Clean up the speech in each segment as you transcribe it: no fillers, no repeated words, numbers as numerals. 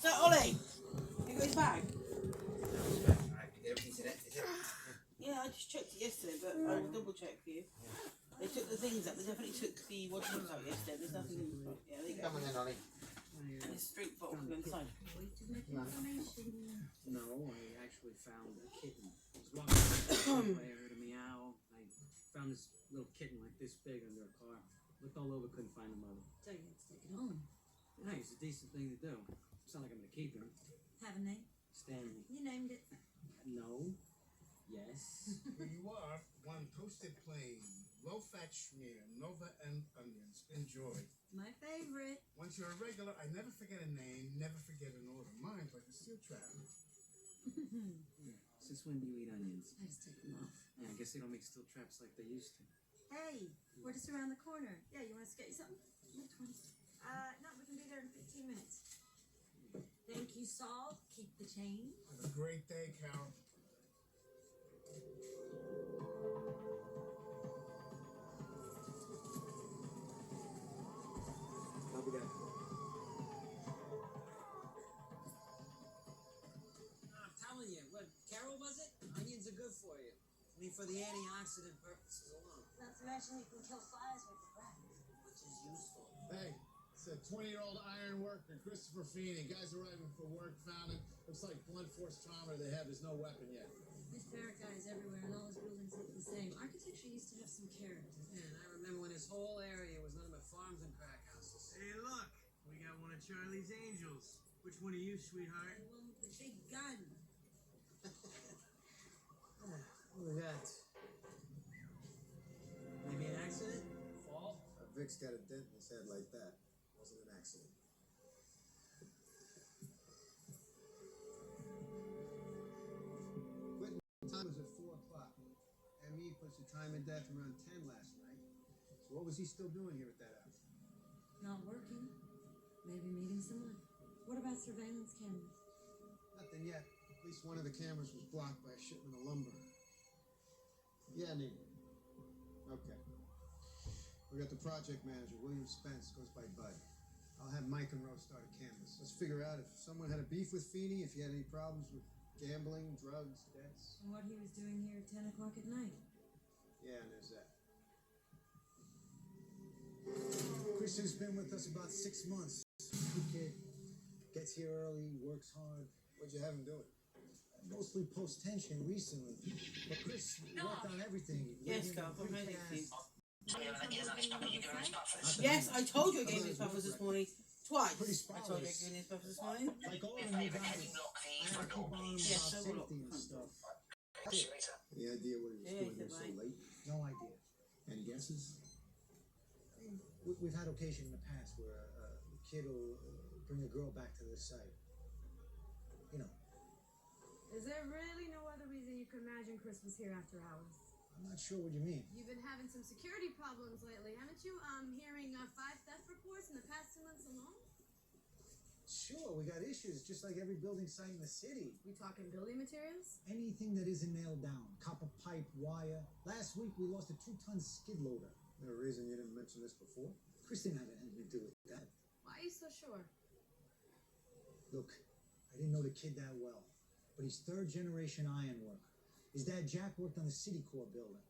So, Ollie, you got his bag? Everything's in it, is it? Yeah, I just checked it yesterday, but I'll double check for you. They took the things out. They definitely took the washing out yesterday. There's nothing in the front. Yeah, there you go. Come on then, Ollie. There's street bottle inside. No, I actually found a kitten. I was walking around the way, I heard a meow. I found this little kitten like this big under a car. Looked all over, couldn't find the mother. So you had to take it home. Hey, it's a decent thing to do. It's not like I'm gonna keep her. Have a name? Stanley. You named it. No. Yes. Here you are, one toasted plain, low-fat schmear, Nova and onions. Enjoy. My favorite. Once you're a regular, I never forget a name, never forget an order. Mine's like a steel trap. Since when do you eat onions? I just take them off. Yeah, I guess they don't make steel traps like they used to. Hey, we're just around the corner. Yeah, you want us to get you something? Which one? No, we can be there in 15 minutes. Thank you, Saul. Keep the change. Have a great day, Carol. I'll be there. I'm telling you, what, Carol was it? Onions are good for you. I mean, for the antioxidant purposes alone. Not to mention you can kill flies with the breath. Which is useful. Hey, it's a 20-year-old iron worker, Christopher Feeney. Guy's arriving for work, found him. Looks like blunt force trauma they have. There's no weapon yet. There's ferret guys everywhere, and all his buildings look the same. Architecture used to have some character. Man, I remember when this whole area was nothing but farms and crack houses. Hey, look, we got one of Charlie's angels. Which one are you, sweetheart? The one with the big gun. Look at that. Maybe an accident? Fall? Vic's got a dent in his head like that. Wasn't an accident. Quitting time was at 4 o'clock. ME puts the time of death around 10 last night. So what was he still doing here at that hour? Not working. Maybe meeting someone. What about surveillance cameras? Nothing yet. At least one of the cameras was blocked by a shipment of lumber. Yeah, neighbor. Okay. We got the project manager, William Spence, goes by Bud. I'll have Mike and Rose start a canvas. Let's figure out if someone had a beef with Feeney, if he had any problems with gambling, drugs, debts. And what he was doing here at 10 o'clock at night. Yeah, and there's that. Christian's been with us about 6 months. Good kid. Gets here early, works hard. What'd you have him doing? Mostly post-tension recently. But Chris worked on everything. Yes, Carl, I'm ready for you. Yes, Yes, I told you I gave him his puffers this morning. Twice. Pretty I told you I spotless. gave him his puffers this morning. Like all the new guys, I had to keep on him Yes, about I will. safety and stuff. Any idea what he was Yeah, doing here he's so right. late? No idea. Any guesses? I mean, we've had occasion in the past where a kid will bring a girl back to the site. You know, Is there really no other reason you could imagine Chris was here after hours? I'm not sure what you mean. You've been having some security problems lately, haven't you? Hearing 5 theft reports in the past 2 months alone? Sure, we got issues, just like every building site in the city. We talking building materials? Anything that isn't nailed down. Copper pipe, wire. Last week we lost a 2-ton skid loader. No reason you didn't mention this before? Chris didn't have anything to do with that. Why are you so sure? Look, I didn't know the kid that well, but he's 3rd-generation iron worker. His dad, Jack, worked on the City Corps building.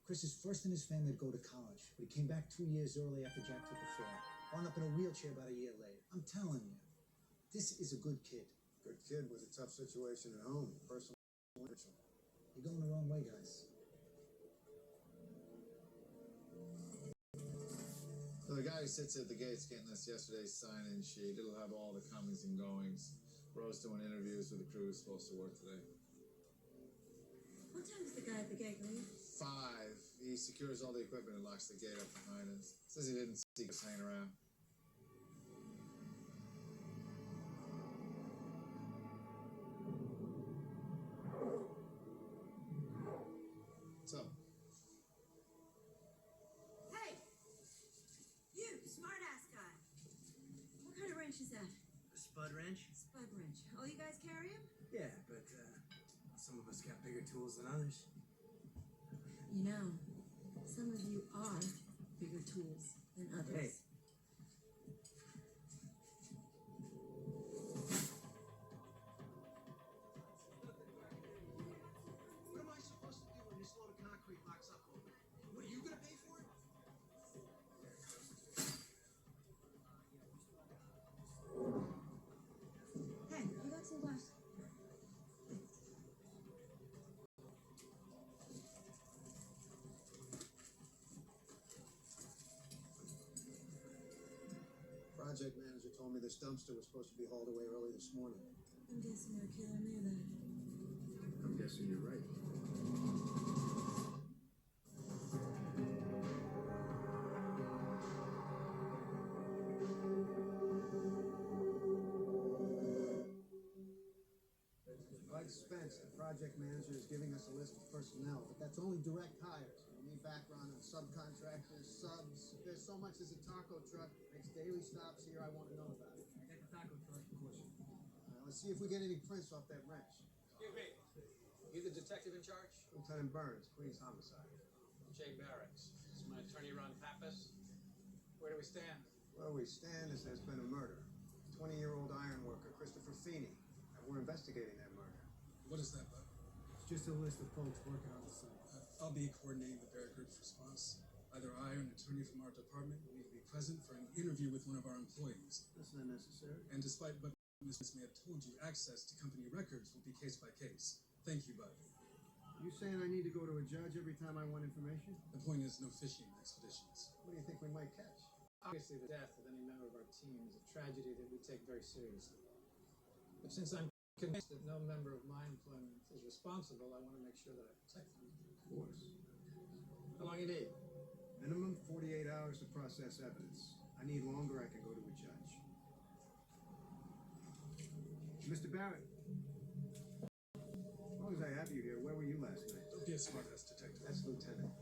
Chris is first in his family to go to college, but he came back 2 years early after Jack took a fall. Wound up in a wheelchair about a year later. I'm telling you, this is a good kid. Good kid with a tough situation at home, personal. You're going the wrong way, guys. So the guy who sits at the gates getting us yesterday's sign-in sheet, it'll have all the comings and goings. Rose doing interviews with the crew who's supposed to work today. What time does the guy at the gate leave? 5. He secures all the equipment and locks the gate up behind us. Says he didn't see us hanging around. So, Hey! You, smart-ass guy. What kind of wrench is that? A spud wrench? Spud wrench. All you guys carry him? Yeah, but some of us got bigger tools than others. You know, some of you are bigger tools than others. Hey. project manager told me this dumpster was supposed to be hauled away early this morning. I'm guessing our killer knew that. I'm guessing you're right. Like Spence, the project manager is giving us a list of personnel, but that's only direct hires. We need background on subcontractors, subs. If there's so much as a taco truck makes daily stops here, I want to know about it. I got the taco truck, of course. Let's see if we get any prints off that wrench. Excuse me. You the detective in charge? Lieutenant Burns, Queens Homicide. Jay Barracks. This is my attorney, Ron Pappas. Where do we stand? Where we stand is there's been a murder. 20-year-old iron worker, Christopher Feeney. And we're investigating that murder. What is that, Bud? It's just a list of folks working on the site. I'll be coordinating the Barrett Group's response. Either I or an attorney from our department will need to be present for an interview with one of our employees. That's not necessary. And despite what Mrs. may have told you, access to company records will be case by case. Thank you, Bud. You saying I need to go to a judge every time I want information? The point is no fishing expeditions. What do you think we might catch? Obviously, the death of any member of our team is a tragedy that we take very seriously. But since I'm convinced that no member of my employment is responsible, I want to make sure that I protect them. Of course. How long you need? Minimum 48 hours to process evidence. I need longer, I can go to a judge. Mr. Barrett, as long as I have you here, where were you last night? Don't be a smartass, detective. That's Lieutenant.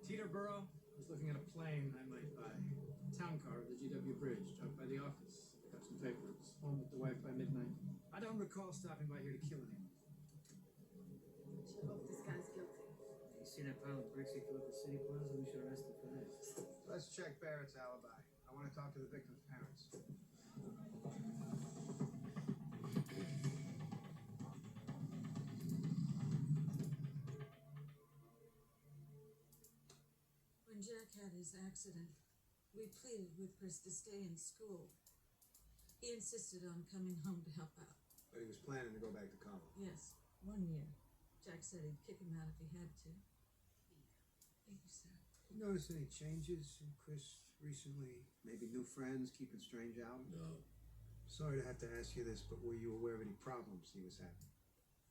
Teterboro. I was looking at a plane I might buy. Town car of the GW Bridge, dropped by the office. Pick up some papers. Home with the wife by midnight. I don't recall stopping by here to kill anyone. Sure hope this guy's guilty. You see that pile of bricks he threw at the city plaza? We should arrest him for that. Let's check Barrett's alibi. I want to talk to the victim's parents. When Jack had his accident, we pleaded with Chris to stay in school. He insisted on coming home to help out. But he was planning to go back to college. Yes, 1 year. Jack said he'd kick him out if he had to. Thank you, sir. You notice any changes in Chris recently? Maybe new friends, keeping strange out? No. Sorry to have to ask you this, but were you aware of any problems he was having?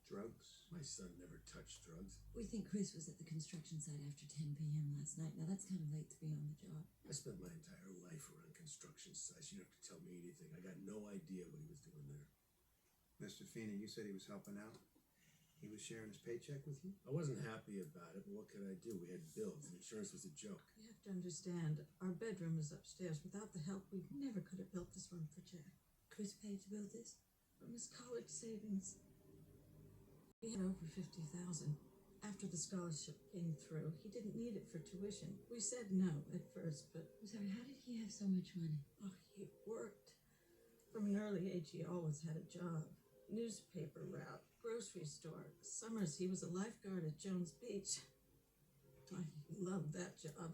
Drugs? My son never touched drugs. We think Chris was at the construction site after 10 p.m. last night. Now, that's kind of late to be on the job. I spent my entire life around construction sites. You don't have to tell me anything. I got no idea what he was doing there. Mr. Feeney, you said he was helping out. He was sharing his paycheck with you? I wasn't happy about it, but what could I do? We had bills, and insurance was a joke. You have to understand, our bedroom is upstairs. Without the help, we never could have built this room for Jack. Chris paid to build this from his college savings. He had over $50,000. After the scholarship came through, he didn't need it for tuition. We said no at first, but... I'm sorry, how did he have so much money? Oh, he worked. From an early age, he always had a job. Newspaper route, grocery store. Summers, he was a lifeguard at Jones Beach. I loved that job.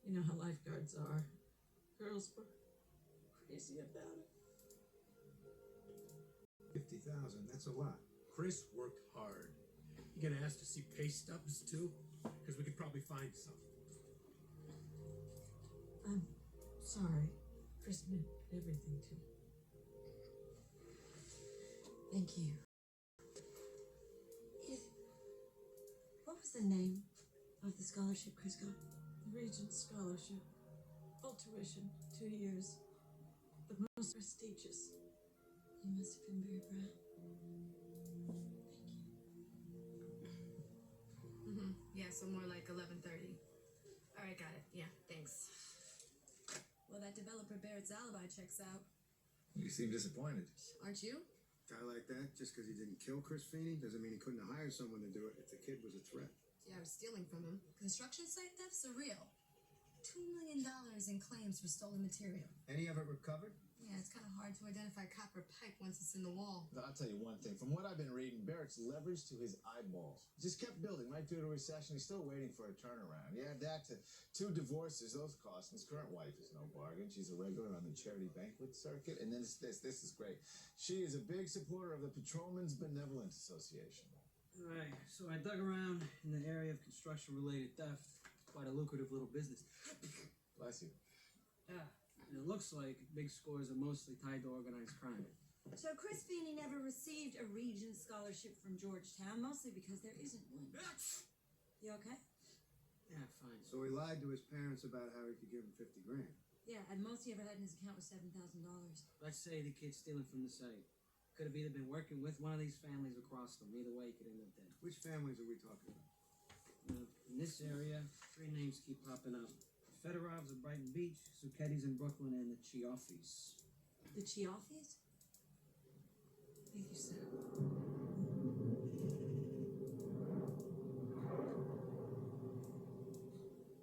You know how lifeguards are. Girls were crazy about it. 50,000, that's a lot. Chris worked hard. You gonna ask to see pay stubs too? Because we could probably find some. I'm sorry. Chris meant everything to me. Thank you. What was the name of the scholarship Chris got? The Regent Scholarship. Full tuition, 2 years. The most prestigious. You must have been very proud. Yeah, so more like 11:30. All right, got it. Yeah, thanks. Well, that developer Barrett's alibi checks out. You seem disappointed. Aren't you? Guy like that, just because he didn't kill Chris Feeney, doesn't mean he couldn't have hired someone to do it if the kid was a threat. Yeah, I was stealing from him. Construction site thefts are real. $2 million in claims for stolen material. Any of it recovered? Yeah, it's kind of hard to identify copper pipe once it's in the wall. I'll tell you one thing. From what I've been reading, Barrett's leveraged to his eyeballs. Just kept building right through the recession. He's still waiting for a turnaround. You add that to 2 divorces, those costs. His current wife is no bargain. She's a regular on the charity banquet circuit. And then this is great. She is a big supporter of the Patrolmen's Benevolent Association. All right, so I dug around in the area of construction-related theft. It's quite a lucrative little business. Bless you. Yeah. And it looks like big scores are mostly tied to organized crime. So Chris Feeney never received a Regent Scholarship from Georgetown, mostly because there isn't one. You okay? Yeah, fine. So he lied to his parents about how he could give him 50 grand. Yeah, and most he ever had in his account was $7,000. Let's say the kid's stealing from the site. Could have either been working with one of these families or crossed them. Either way, he could end up dead. Which families are we talking about? Now, in this area, 3 names keep popping up. The Fedorovs of Brighton Beach, Zucchetti's in Brooklyn, and the Chioffis. The Chioffis? Thank you, sir.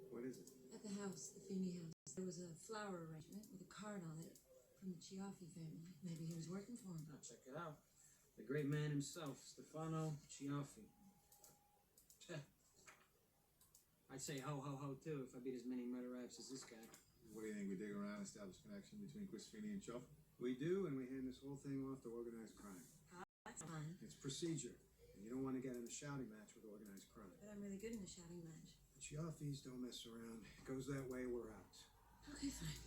What is it? At the house, the Feeney house, there was a flower arrangement with a card on it from the Chiaffi family. Maybe he was working for him. Now, check it out. The great man himself, Stefano Chiaffi. I'd say ho, ho, ho, too, if I beat as many murder raps as this guy. What do you think? We dig around, establish connection between Chris Feeney and Chuff? We do, and we hand this whole thing off to organized crime. That's fine. It's procedure, and you don't want to get in a shouting match with organized crime. But I'm really good in a shouting match. The Chiaffis don't mess around. It goes that way, we're out. Okay, fine.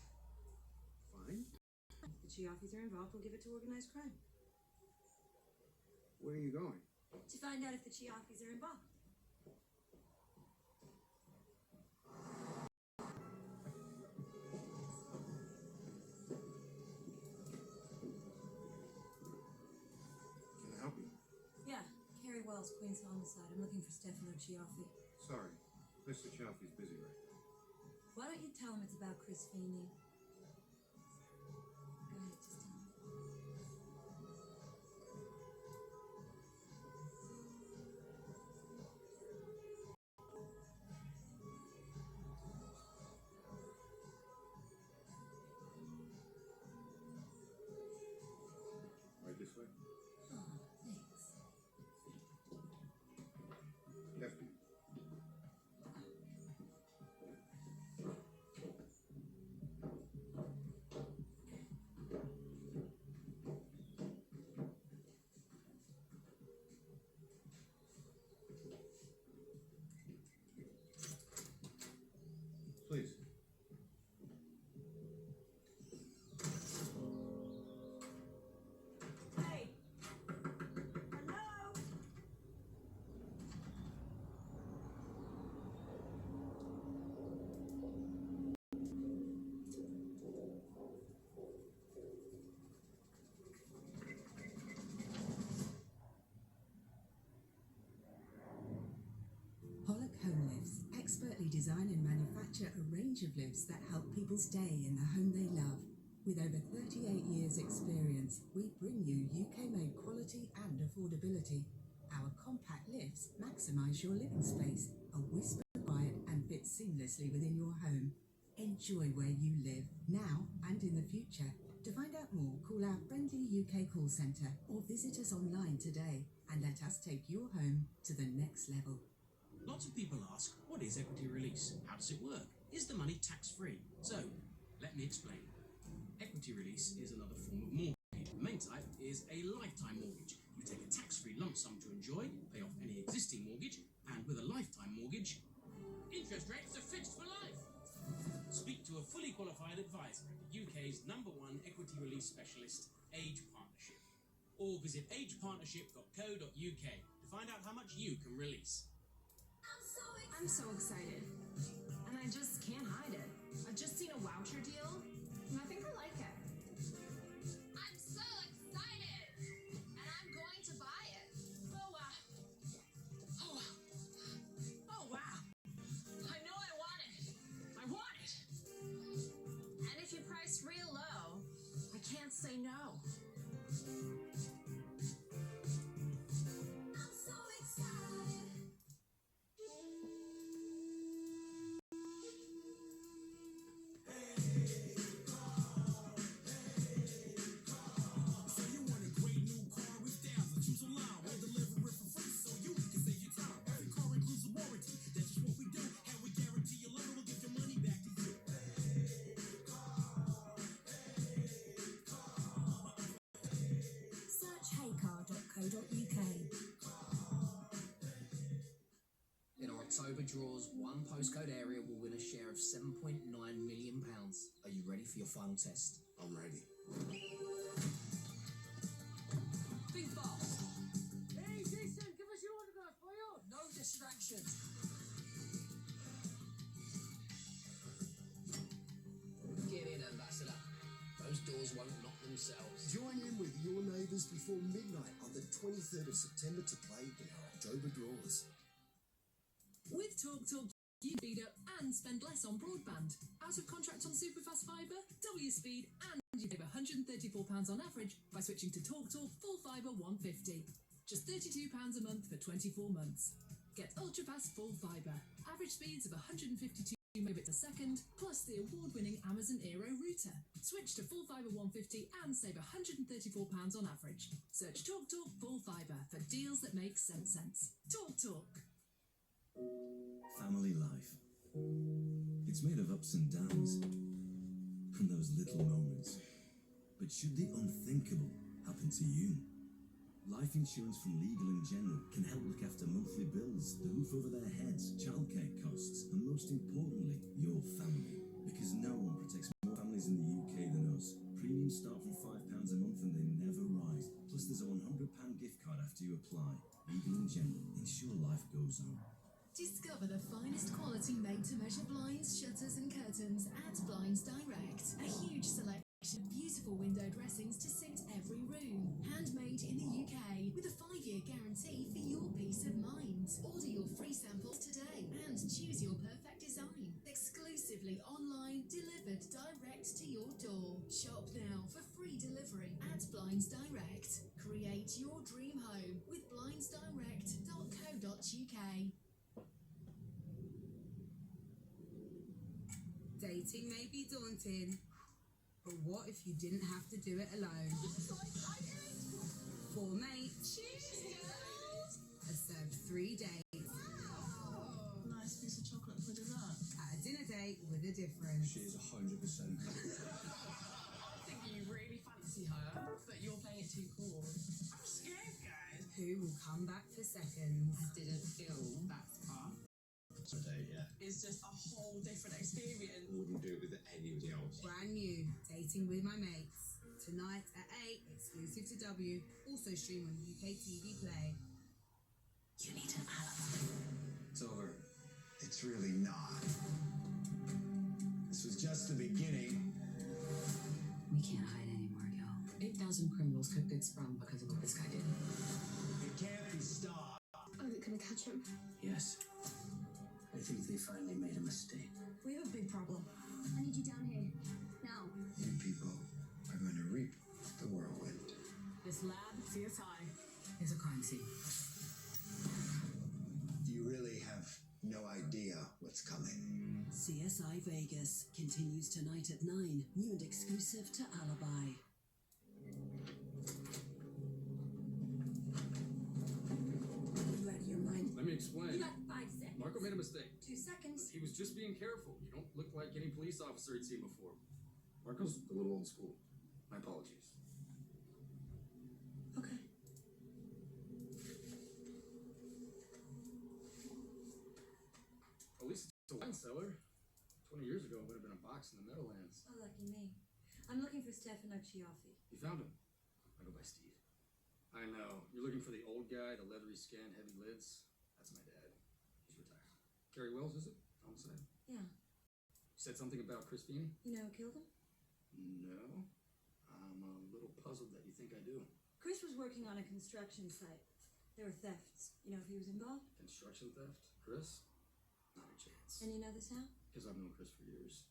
Fine? If the Chiaffis are involved, we'll give it to organized crime. Where are you going? To find out if the Chiaffis are involved. Can I help you? Yeah, Carrie Wells, Queen's Homicide. I'm looking for Stefano Chiaffi. Sorry, Mr. Chiaffi's busy right now. Why don't you tell him it's about Chris Feeney? Go ahead, just tell him. Right this way? Oh, thanks. Left hand. Please. Hey! Hello? Pollock Home Lifts expertly design and manufacture a range of lifts that help people stay in the home they love. With over 38 years' experience, we bring you UK-made quality and affordability. Our compact lifts maximize your living space, a whisper quiet and fit seamlessly within your home. Enjoy where you live, now and in the future. To find out more, call our friendly UK call centre or visit us online today and let us take your home to the next level. Lots of people ask, what is equity release? How does it work? Is the money tax-free? So, let me explain. Equity release is another form of mortgage. The main type is a lifetime mortgage. You take a tax-free lump sum to enjoy, pay off any existing mortgage, and with a lifetime mortgage, interest rates are fixed for life. Speak to a fully qualified advisor at the UK's #1 equity release specialist, Age Partnership. Or visit agepartnership.co.uk to find out how much you can release. I'm so excited. And I just can't hide it. I've just seen a voucher deal, and I think I like it. I'm so excited! And I'm going to buy it. Oh, wow. Oh, wow. Oh, wow. I know I want it. I want it. And if you price real low, I can't say no. I'm so excited. Search heycar.co.uk. In our October draws, one postcode area will win a share of £7.9 million. Are you you ready for your final test? I'm ready. Think fast. Hey, Jason, give us your autograph, will you? No distractions. Get in, Ambassador. Those doors won't lock themselves. Join in with your neighbours before midnight on the 23rd of September to play in our October draws. With TalkTalk, you speed up and spend less on broadband. Out of contract on superfast fibre? Double your speed and you save £134 on average by switching to TalkTalk Full Fibre 150. Just £32 a month for 24 months. Get ultra-fast full fibre. Average speeds of 152 megabits a second, plus the award-winning Amazon Aero router. Switch to Full Fibre 150 and save £134 on average. Search TalkTalk Full Fibre for deals that make sense. TalkTalk. Family life. It's made of ups and downs, and those little moments. But should the unthinkable happen to you? Life insurance from Legal & General can help look after monthly bills, the roof over their heads, childcare costs, and most importantly, your family. Because no one protects more families in the UK than us. Premiums start from £5 a month and they never rise. Plus there's a £100 gift card after you apply. Legal & General. Ensure life goes on. Discover the finest quality made-to-measure blinds, shutters and curtains at Blinds Direct. A huge selection of beautiful window dressings to suit every room. Handmade in the UK with a 5-year guarantee for your peace of mind. Order your free samples today and choose your perfect design. Exclusively online, delivered direct to your door. Shop now for free delivery at Blinds Direct. Create your dream home with blindsdirect.co.uk. Dating may be daunting, but what if you didn't have to do it alone? Four mates have served 3 days. Nice piece of chocolate for dessert. At a dinner date with a difference. She is 100%. I think you really fancy her, but you're playing it too cool. I'm scared, guys. Who will come back for seconds? I didn't feel that spark. Today, yeah. It's just a whole different experience. Wouldn't do it with anybody else. Brand new, Dating with My Mates. Tonight at 8, exclusive to W. Also stream on UK TV Play. You need an alibi. It's over. It's really not. This was just the beginning. We can't hide anymore, y'all. 8,000 criminals could get sprung because of what this guy did. It can't be stopped. Are they gonna catch him? Yes. I think they finally made a mistake. We have a big problem. I need you down here. Now. You people are going to reap the whirlwind. This lab, CSI, is a crime scene. You really have no idea what's coming. CSI Vegas continues tonight at 9. New and exclusive to Alibi. You out of your mind? Let me explain. You got 5 seconds. Marco made a mistake. 2 seconds. He was just being careful. You don't look like any police officer he'd seen before. Marco's a little old school. My apologies. Okay. At least it's a wine cellar. 20 years ago, it would have been a box in the Meadowlands. Oh, lucky me. I'm looking for Stefano Cioffi. You found him. I go by Steve. I know. You're looking for the old guy, the leathery skin, heavy lids. That's my dad. He's retired. Gary Wells, is it? Homicide. Yeah. You said something about Chris Feeney? You know who killed him? No. I'm a little puzzled that you think I do. Chris was working on a construction site. There were thefts. You know if he was involved? Construction theft? Chris? Not a chance. And you know this how? Because I've known Chris for years.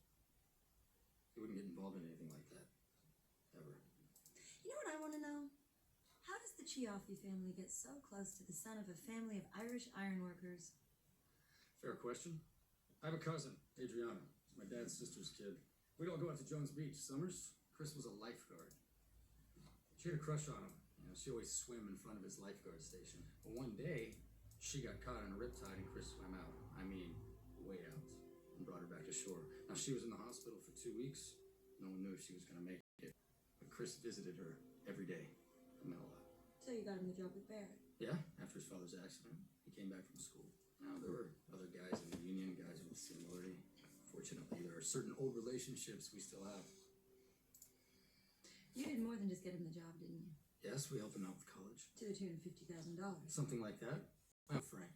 He wouldn't get involved in anything like that. Ever. You know what I want to know? How does the Cioffi family get so close to the son of a family of Irish ironworkers? Fair question. I have a cousin, Adriana. She's my dad's sister's kid. We'd all go out to Jones Beach. Summers, Chris was a lifeguard. She had a crush on him. You know, she always swam in front of his lifeguard station. But one day, she got caught in a riptide and Chris swam out. I mean, way out. And brought her back to shore. Now, she was in the hospital for 2 weeks. No one knew if she was going to make it. But Chris visited her every day. I met a lot. So you got him the job with Barrett? Yeah, after his father's accident, he came back from school. Now, there were other guys in the union, guys with similarity. Fortunately, there are certain old relationships we still have. You did more than just get him the job, didn't you? Yes, we helped him out with college. To the tune of $50,000. Something like that. Well, Frank,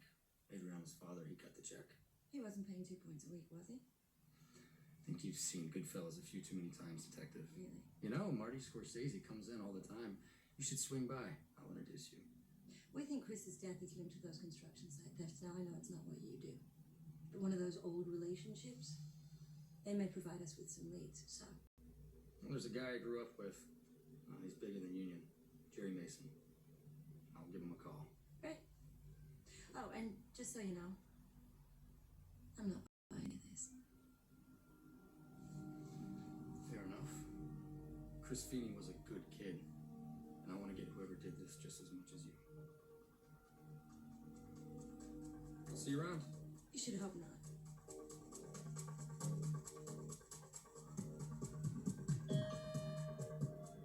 Adriana's father, he cut the check. He wasn't paying 2 points a week, was he? I think you've seen Goodfellas a few too many times, Detective. Really? You know, Marty Scorsese comes in all the time. You should swing by. I'll introduce you. We think Chris's death is linked to those construction site thefts. Now, I know it's not what you do. But one of those old relationships, they may provide us with some leads, so. Well, there's a guy I grew up with. He's bigger than Union. Jerry Mason. I'll give him a call. Great. Oh, and just so you know, I'm not buying any of this. Fair enough. Chris Feeney was a good kid, and I want to get whoever did this just as much as you. I'll see you around. You should hope not.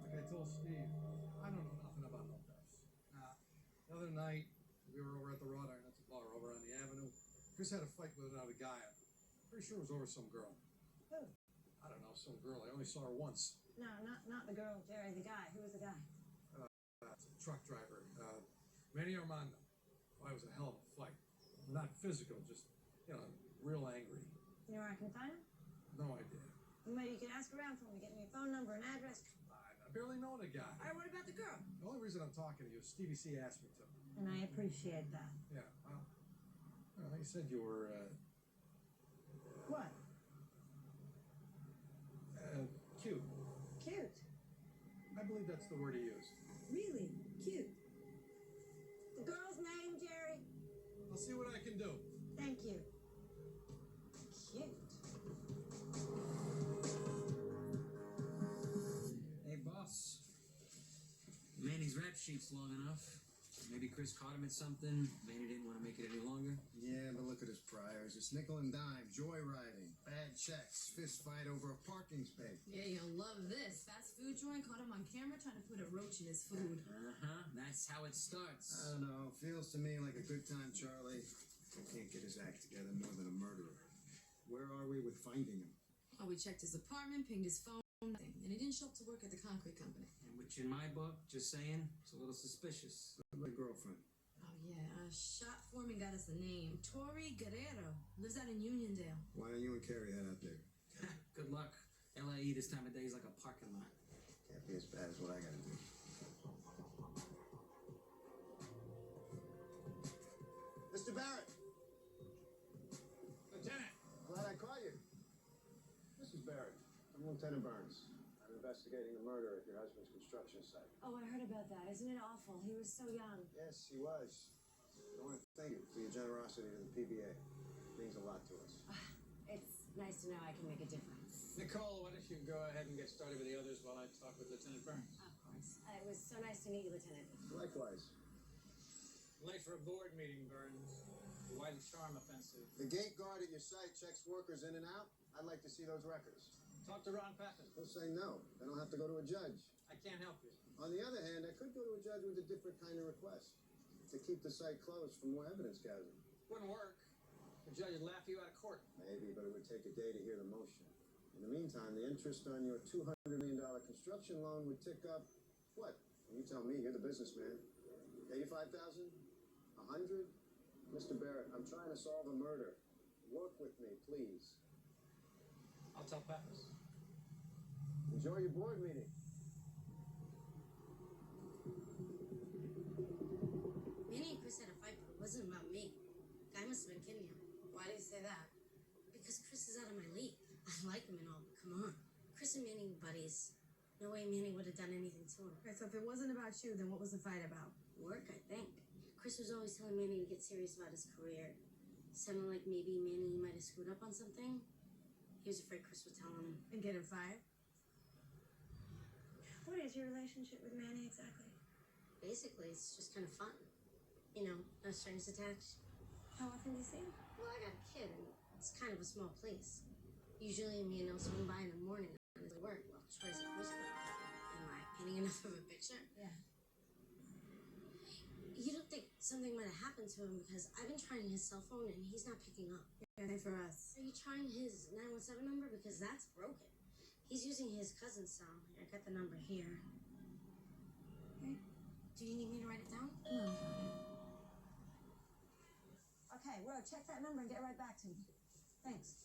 Like I told Steve, I don't know nothing about no thefts. The other night, we were over at the Wrought Iron. That's a bar over on the avenue. Chris had a fight with another guy. I'm pretty sure it was over some girl. Who? I don't know, some girl. I only saw her once. No, not the girl, Jerry, the guy. Who was the guy? It's a truck driver. Manny Armando. Well, it was a hell of a fight. Not physical, just, real angry. You know where I can find him? No idea. Well, maybe you can ask around for him, get me a phone number and address. I barely know the guy. All right, what about the girl? The only reason I'm talking to you is Stevie C asked me to. And I appreciate that. Yeah, well, he said you were, What? cute. Cute. I believe that's the word he used. Really? Cute. The girl's name, Jerry? I'll see what I can do. Thank you. Cute. Hey, boss. Manny's rap sheet's long enough. Maybe Chris caught him at something. Manny didn't want to make it any longer. Yeah, but look at his priors. It's nickel and dime, joyriding, bad checks, fist fight over a parking space. Yeah, you'll love this. Fast food joint caught him on camera trying to put a roach in his food. That's how it starts. I don't know. Feels to me like a good time, Charlie. He can't get his act together more than a murderer. Where are we with finding him? Oh, we checked his apartment, pinged his phone, nothing. And he didn't show up to work at the concrete company. And which in my book, just saying, it's a little suspicious. My girlfriend. Oh, yeah. Shot foreman got us a name. Tori Guerrero. Lives out in Uniondale. Why don't you and Carrie head out there? Good luck. LAE this time of day is like a parking lot. Can't be as bad as what I gotta do. Mr. Barrett! Lieutenant! Glad I caught you. Mrs. Barrett, I'm Lieutenant Burns. I'm investigating the murder at your husband's construction site. Oh, I heard about that. Isn't it awful? He was so young. Yes, he was. I want to thank you for your generosity to the PBA. It means a lot to us. It's nice to know I can make a difference. Nicole, why don't you go ahead and get started with the others while I talk with Lieutenant Burns? Of course. It was so nice to meet you, Lieutenant. Likewise. Late for a board meeting, Burns. Why the charm offensive? The gate guard at your site checks workers in and out. I'd like to see those records. Talk to Ron Pappas. He'll say no. They don't have to go to a judge. I can't help you. On the other hand, I could go to a judge with a different kind of request. To keep the site closed for more evidence gathering. Wouldn't work. The judge would laugh you out of court. Maybe, but it would take a day to hear the motion. In the meantime, the interest on your $200 million construction loan would tick up, what? You tell me, you're the businessman. 85,000? 100? Mr. Barrett, I'm trying to solve a murder. Work with me, please. I'll tell Pappas. Enjoy your board meeting. Manny and Chris had a fight, but it wasn't about me. Guy must have been kidding him. Why do you say that? Because Chris is out of my league. I like him and all, but come on. Chris and Manny were buddies. No way Manny would have done anything to him. Okay, so if it wasn't about you, then what was the fight about? Work, I think. Chris was always telling Manny to get serious about his career. Sounded like maybe Manny might have screwed up on something. He was afraid Chris would tell him. And get him fired? What is your relationship with Manny exactly? Basically, it's just kind of fun. You know, no strings attached. How often do you see him? Well, I got a kid, and it's kind of a small place. Usually, me and he'll swing by in the morning on his work while Troy's at Bristol. Am I painting enough of a picture? Yeah. You don't think something might have happened to him because I've been trying his cell phone and he's not picking up. Okay, for us. Are you trying his 917 number? Because that's broken. He's using his cousin's cell. I got the number here. Okay. Do you need me to write it down? No. Okay, Ro, check that number and get right back to me. Thanks.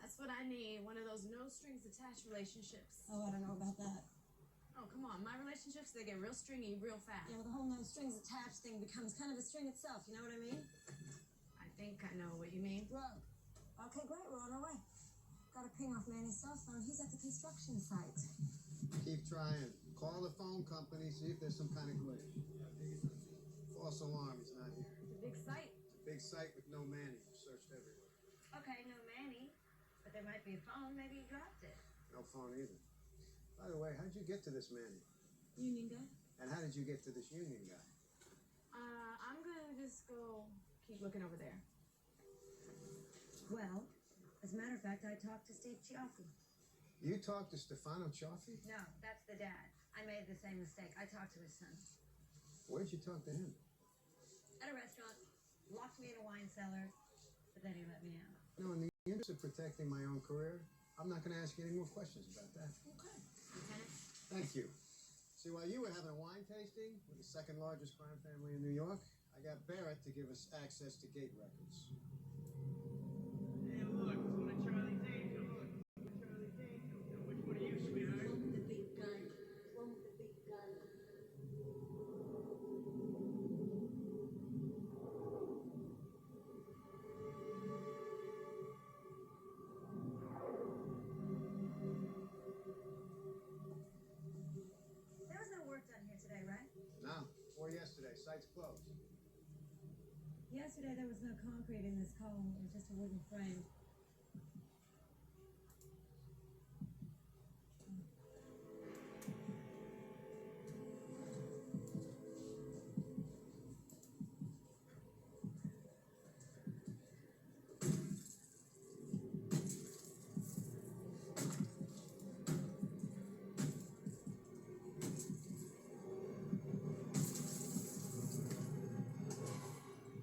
That's what I need. One of those no strings attached relationships. Oh, I don't know about that. Oh, come on. My relationships, they get real stringy real fast. Yeah, well, the whole no strings attached thing becomes kind of a string itself, you know what I mean? I think I know what you mean. Ro. Okay, great, we're on our way. Got a ping off Manny's cell phone. He's at the construction site. Keep trying. Call the phone company, see if there's some kind of glitch. False alarm, he's not here. It's a big site. It's a big site with no Manny. We've searched everywhere. Okay, no Manny. But there might be a phone. Maybe you dropped it. No phone either. By the way, how'd you get to this Manny? Union guy? And how did you get to this union guy? I'm gonna just go keep looking over there. Well, as a matter of fact, I talked to Steve Cioffi. You talked to Stefano Cioffi? No, that's the dad. I made the same mistake. I talked to his son. Where'd you talk to him? At a restaurant. Locked me in a wine cellar. But then he let me out. No, in the interest of protecting my own career, I'm not going to ask you any more questions about that. Okay. Lieutenant? Thank you. See, while you were having a wine tasting with the second largest crime family in New York, I got Barrett to give us access to gate records. Hey, look, it's one of Charlie's angels. Charlie's angels. Now, which one are you, sweetheart? One with the big gun. One with the big gun. There was no work done here today, right? No, or yesterday. Site's closed. Yesterday there was no concrete in this column. It was just a wooden frame.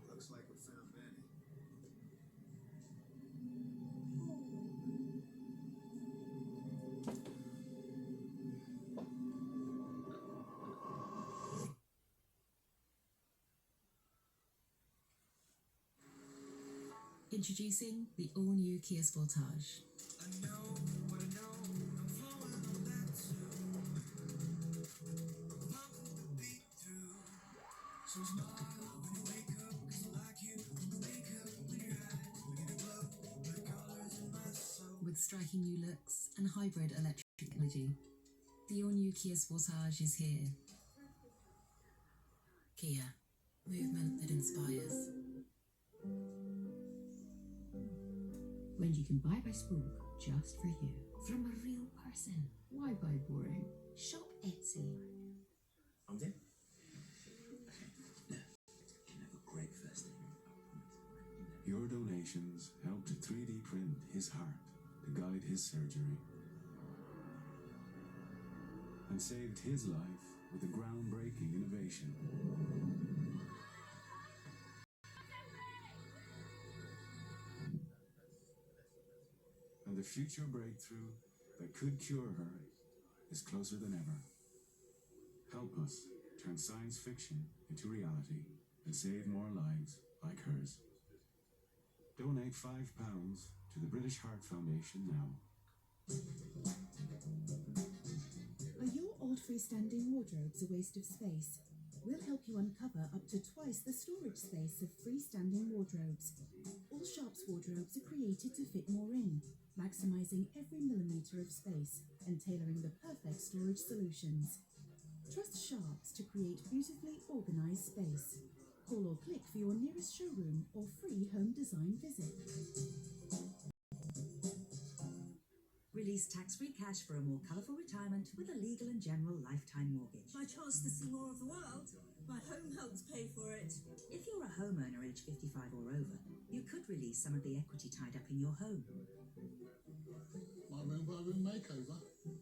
Looks like we found Manny. Introducing the all-new Kia Sportage. With striking new looks and hybrid electric technology, the all-new Kia Sportage is here. Kia, movement that inspires. When you can buy by spook just for you, from a real person. Why buy boring? Shop Etsy. I'm there. Now, can have a great first day. Your donations helped 3D print his heart to guide his surgery and saved his life with a groundbreaking innovation. And the future breakthrough that could cure her is closer than ever. Help us turn science fiction into reality and save more lives like hers. Donate £5 to the British Heart Foundation now. Are your old freestanding wardrobes a waste of space? We'll help you uncover up to twice the storage space of freestanding wardrobes. All Sharp's wardrobes are created to fit more in, maximizing every millimeter of space and tailoring the perfect storage solutions. Trust Sharp's to create beautifully organized space. Call or click for your nearest showroom or free home design visit. Release tax-free cash for a more colourful retirement with a legal and general lifetime mortgage. My chance to see more of the world. My home helps pay for it. If you're a homeowner aged 55 or over, you could release some of the equity tied up in your home. My room-by-room makeover.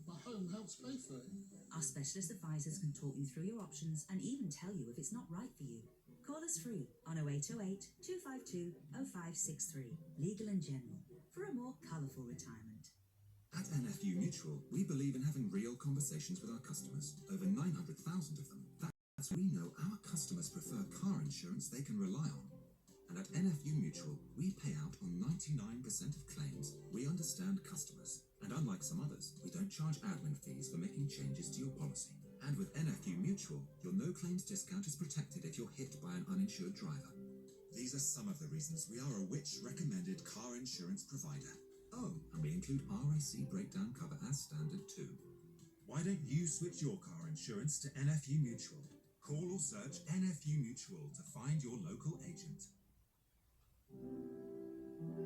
My home helps pay for it. Our specialist advisors can talk you through your options and even tell you if it's not right for you. Call us free on 0808 252 0563. Legal and General, for a more colourful retirement. At NFU Mutual, we believe in having real conversations with our customers. Over 900,000 of them. That's we know our customers prefer car insurance they can rely on. And at NFU Mutual, we pay out on 99% of claims. We understand customers. And unlike some others, we don't charge admin fees for making changes to your policy. And with NFU Mutual, your no-claims discount is protected if you're hit by an uninsured driver. These are some of the reasons we are a Which-recommended car insurance provider. Oh, and we include RAC breakdown cover as standard too. Why don't you switch your car insurance to NFU Mutual? Call or search NFU Mutual to find your local agent.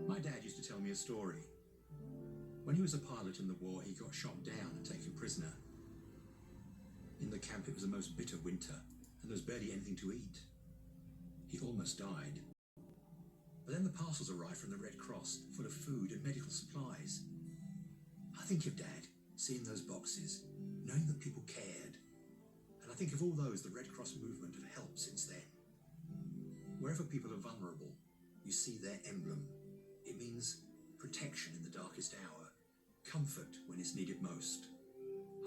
My dad used to tell me a story. When he was a pilot in the war, he got shot down and taken prisoner. In the camp, it was the most bitter winter, and there was barely anything to eat. He almost died. But then the parcels arrived from the Red Cross, full of food and medical supplies. I think of Dad, seeing those boxes, knowing that people cared. And I think of all those the Red Cross movement have helped since then. Wherever people are vulnerable, you see their emblem. It means protection in the darkest hour, comfort when it's needed most,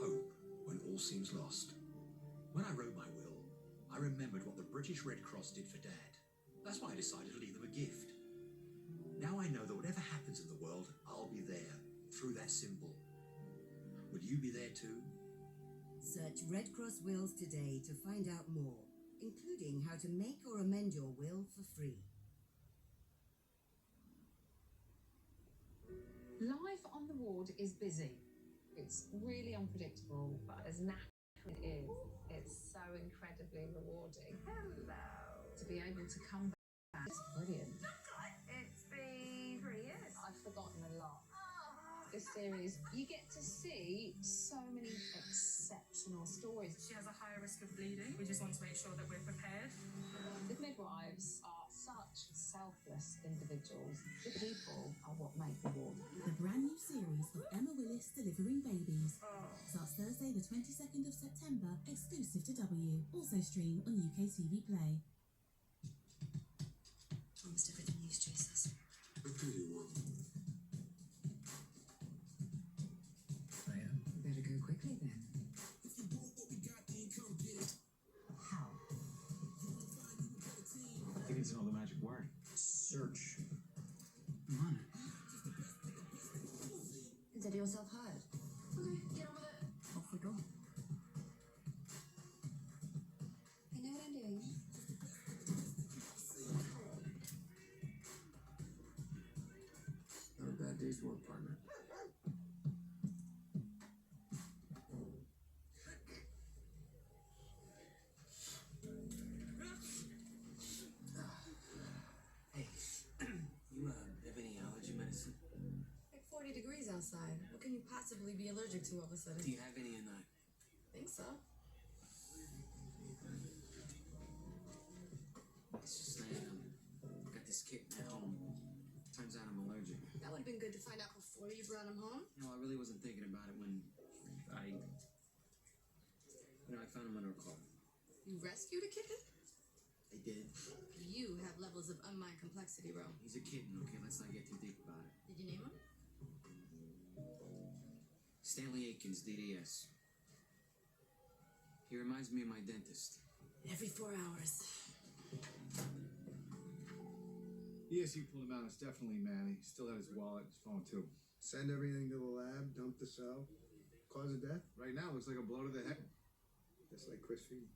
hope when all seems lost. When I wrote my will, I remembered what the British Red Cross did for Dad. That's why I decided to leave them a gift. Now I know that whatever happens in the world, I'll be there, through that symbol. Would you be there too? Search Red Cross Wills today to find out more, including how to make or amend your will for free. Life on the ward is busy. It's really unpredictable, but as natural as it is, it's so incredibly rewarding. Hello. To be able to come back, it's brilliant. It's been 3 years. I've forgotten a lot. This series, you get to see so many exceptional stories. She has a higher risk of bleeding. We just want to make sure that we're prepared. The midwives are such selfless individuals. The people are what make the ward. The brand new series of Emma Willis Delivering Babies starts Thursday the 22nd of September, exclusive to W. Also stream on UK TV Play. Almost everything these Jesus. What do you want? Better go quickly then. If you want what we got, then come get it. How? I think it's another magic word. Search. I'm on it. Consider yourself heard. Okay, get on with it. Off we go. I know what I'm doing. Not a bad day's work, partner. Hey, you have any allergy medicine? Like 40 degrees outside. What can you possibly be allergic to all of a sudden? Do you have any in that? Think so. It's just that I've got this kitten at home. Turns out I'm allergic. That would have been good to find out before you brought him home. No, I really wasn't thinking about it when I found him under a car. You rescued a kitten? I did. You have levels of unmind complexity, bro. He's a kitten, okay? Let's not get too deep about it. Did you name him? Stanley Aikens, DDS. He reminds me of my dentist. Every 4 hours. Yes, you pulled him out. It's definitely Manny. Still had his wallet, his phone too. Send everything to the lab, dump the cell. Cause of death? Right now, looks like a blow to the head. Just like Chris Feed.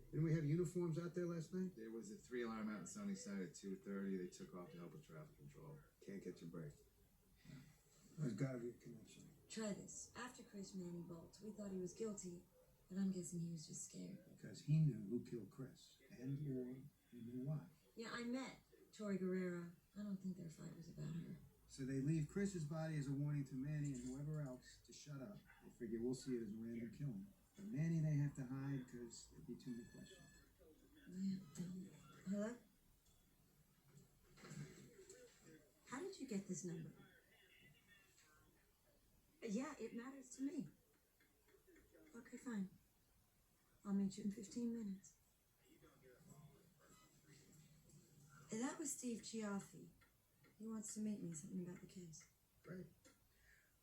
Didn't we have uniforms out there last night? There was a 3-alarm out in Sunnyside at 2:30. They took off to help with traffic control. Can't catch a break. There's gotta be a connection. Try this. After Chris Manny bolted, we thought he was guilty, but I'm guessing he was just scared. Because he knew who killed Chris. And or he knew why. Yeah, I met Tori Guerrera. I don't think their fight was about her. So they leave Chris's body as a warning to Manny and whoever else to shut up. They figure we'll see it as a random killing. But Manny they have to hide because there'd be too many questions. Hello? How did you get this number? Yeah, it matters to me. Okay, fine. I'll meet you in 15 minutes. That was Steve Chiaffi. He wants to meet me, something about the case. Great.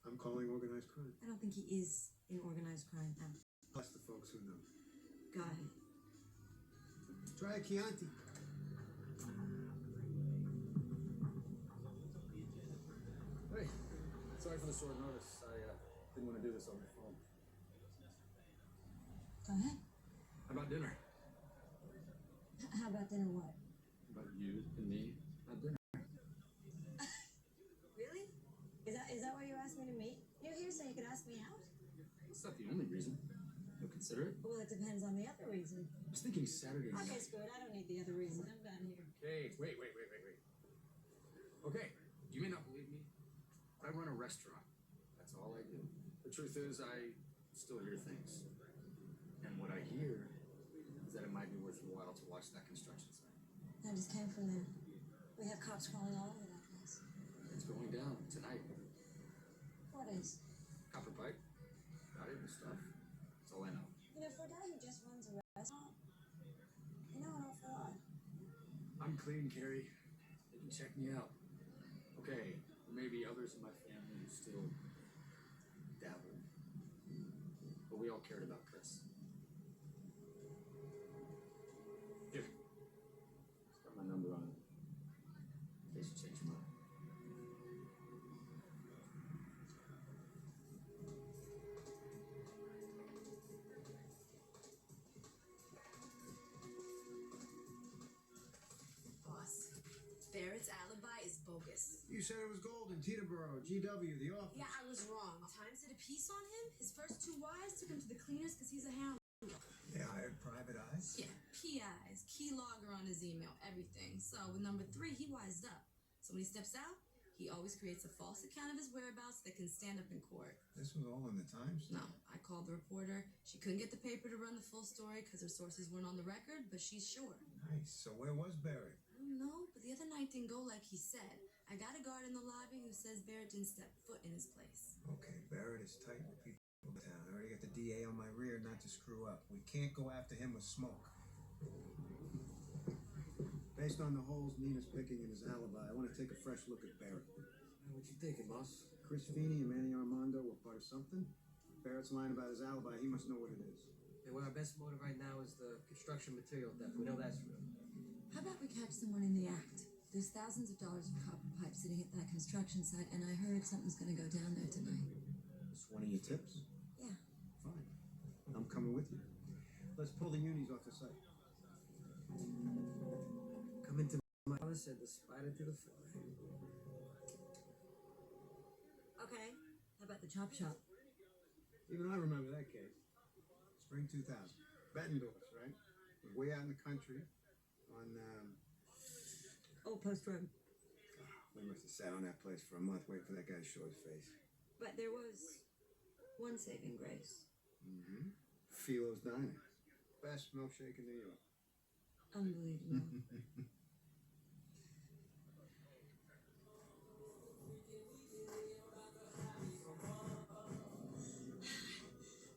I'm calling organized crime. I don't think he is in organized crime now. Plus the folks who know. Got it. Try a Chianti. Hey, sorry for the short notice. I didn't want to do this over the phone. Go ahead. How about dinner? How about dinner what? How about you and me at dinner? Really? Is that why you asked me to meet? You're here so you could ask me out? That's not the only reason. You'll consider it? Well, it depends on the other reason. I was thinking Saturday night. Okay, screw it. I don't need the other reason. I'm done here. Okay, wait. Okay, you may not believe me, but I run a restaurant. That's all I do. The truth is, I still hear things. And what I hear is that it might be worth your while to watch that construction site. I just came from there. We have cops crawling all over that place. It's going down tonight. What is? Copper pipe, valuable stuff. That's all I know. You know, for a guy who just runs a restaurant, you know an awful lot. I'm clean, Carrie. You can check me out. Okay, there may be others in my family who still dabble. But we all cared about Chris. Here. It's got my number on it. In case you change your mind. Boss, Barrett's alibi is bogus. You said it was gold in Teterboro, GW, the office. Yeah, I was wrong. Times did a piece on him. His first two wives took him to the cleaners because he's a hound. They hired private eyes? Yeah, PIs, key logger on his email, everything. So with number 3, he wised up. So when he steps out, he always creates a false account of his whereabouts that can stand up in court. This was all in the Times? No, I called the reporter. She couldn't get the paper to run the full story because her sources weren't on the record, but she's sure. Nice. So where was Barrett? I don't know, but the other night didn't go like he said. I got a guard in the lobby who says Barrett didn't step foot in his place. Okay, Barrett is tight with people in town. I already got the DA on my rear not to screw up. We can't go after him with smoke. Based on the holes Nina's picking in his alibi, I want to take a fresh look at Barrett. What you thinking, boss? Chris Feeney and Manny Armando were part of something. Barrett's lying about his alibi. He must know what it is. Yeah, well, our best motive right now is the construction material theft. We know that's real. How about we catch someone in the act? There's thousands of dollars of copper pipe sitting at that construction site, and I heard something's gonna go down there tonight. It's one of your tips? Yeah. Fine. I'm coming with you. Let's pull the unis off the site. Come into my office and the spider through the floor. Okay. How about the chop shop? Even I remember that case. Spring 2000. Bettendorf, right? We're way out in the country on, Old Post Road. we must have sat on that place for a month waiting for that guy to show his face. But there was one saving grace. Mm-hmm. Philo's Diner. Best milkshake in New York. Unbelievable.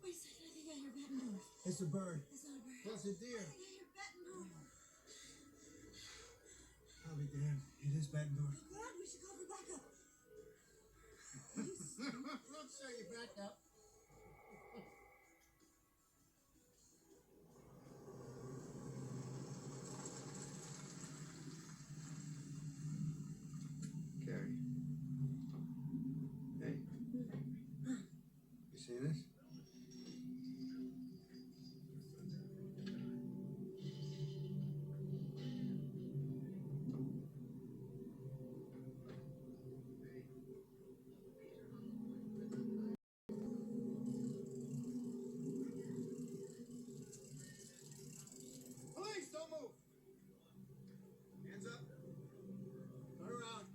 Wait a second, I think I hear Bettendorf. It's a bird. It's not a bird. Plus a deer. I think I hear Bettendorf. I'll be damned. It is Bettendorf. God, we should call for backup. I'll show you back up. Carrie. Hey. You seen this? Police, don't move. Hands up. Turn around.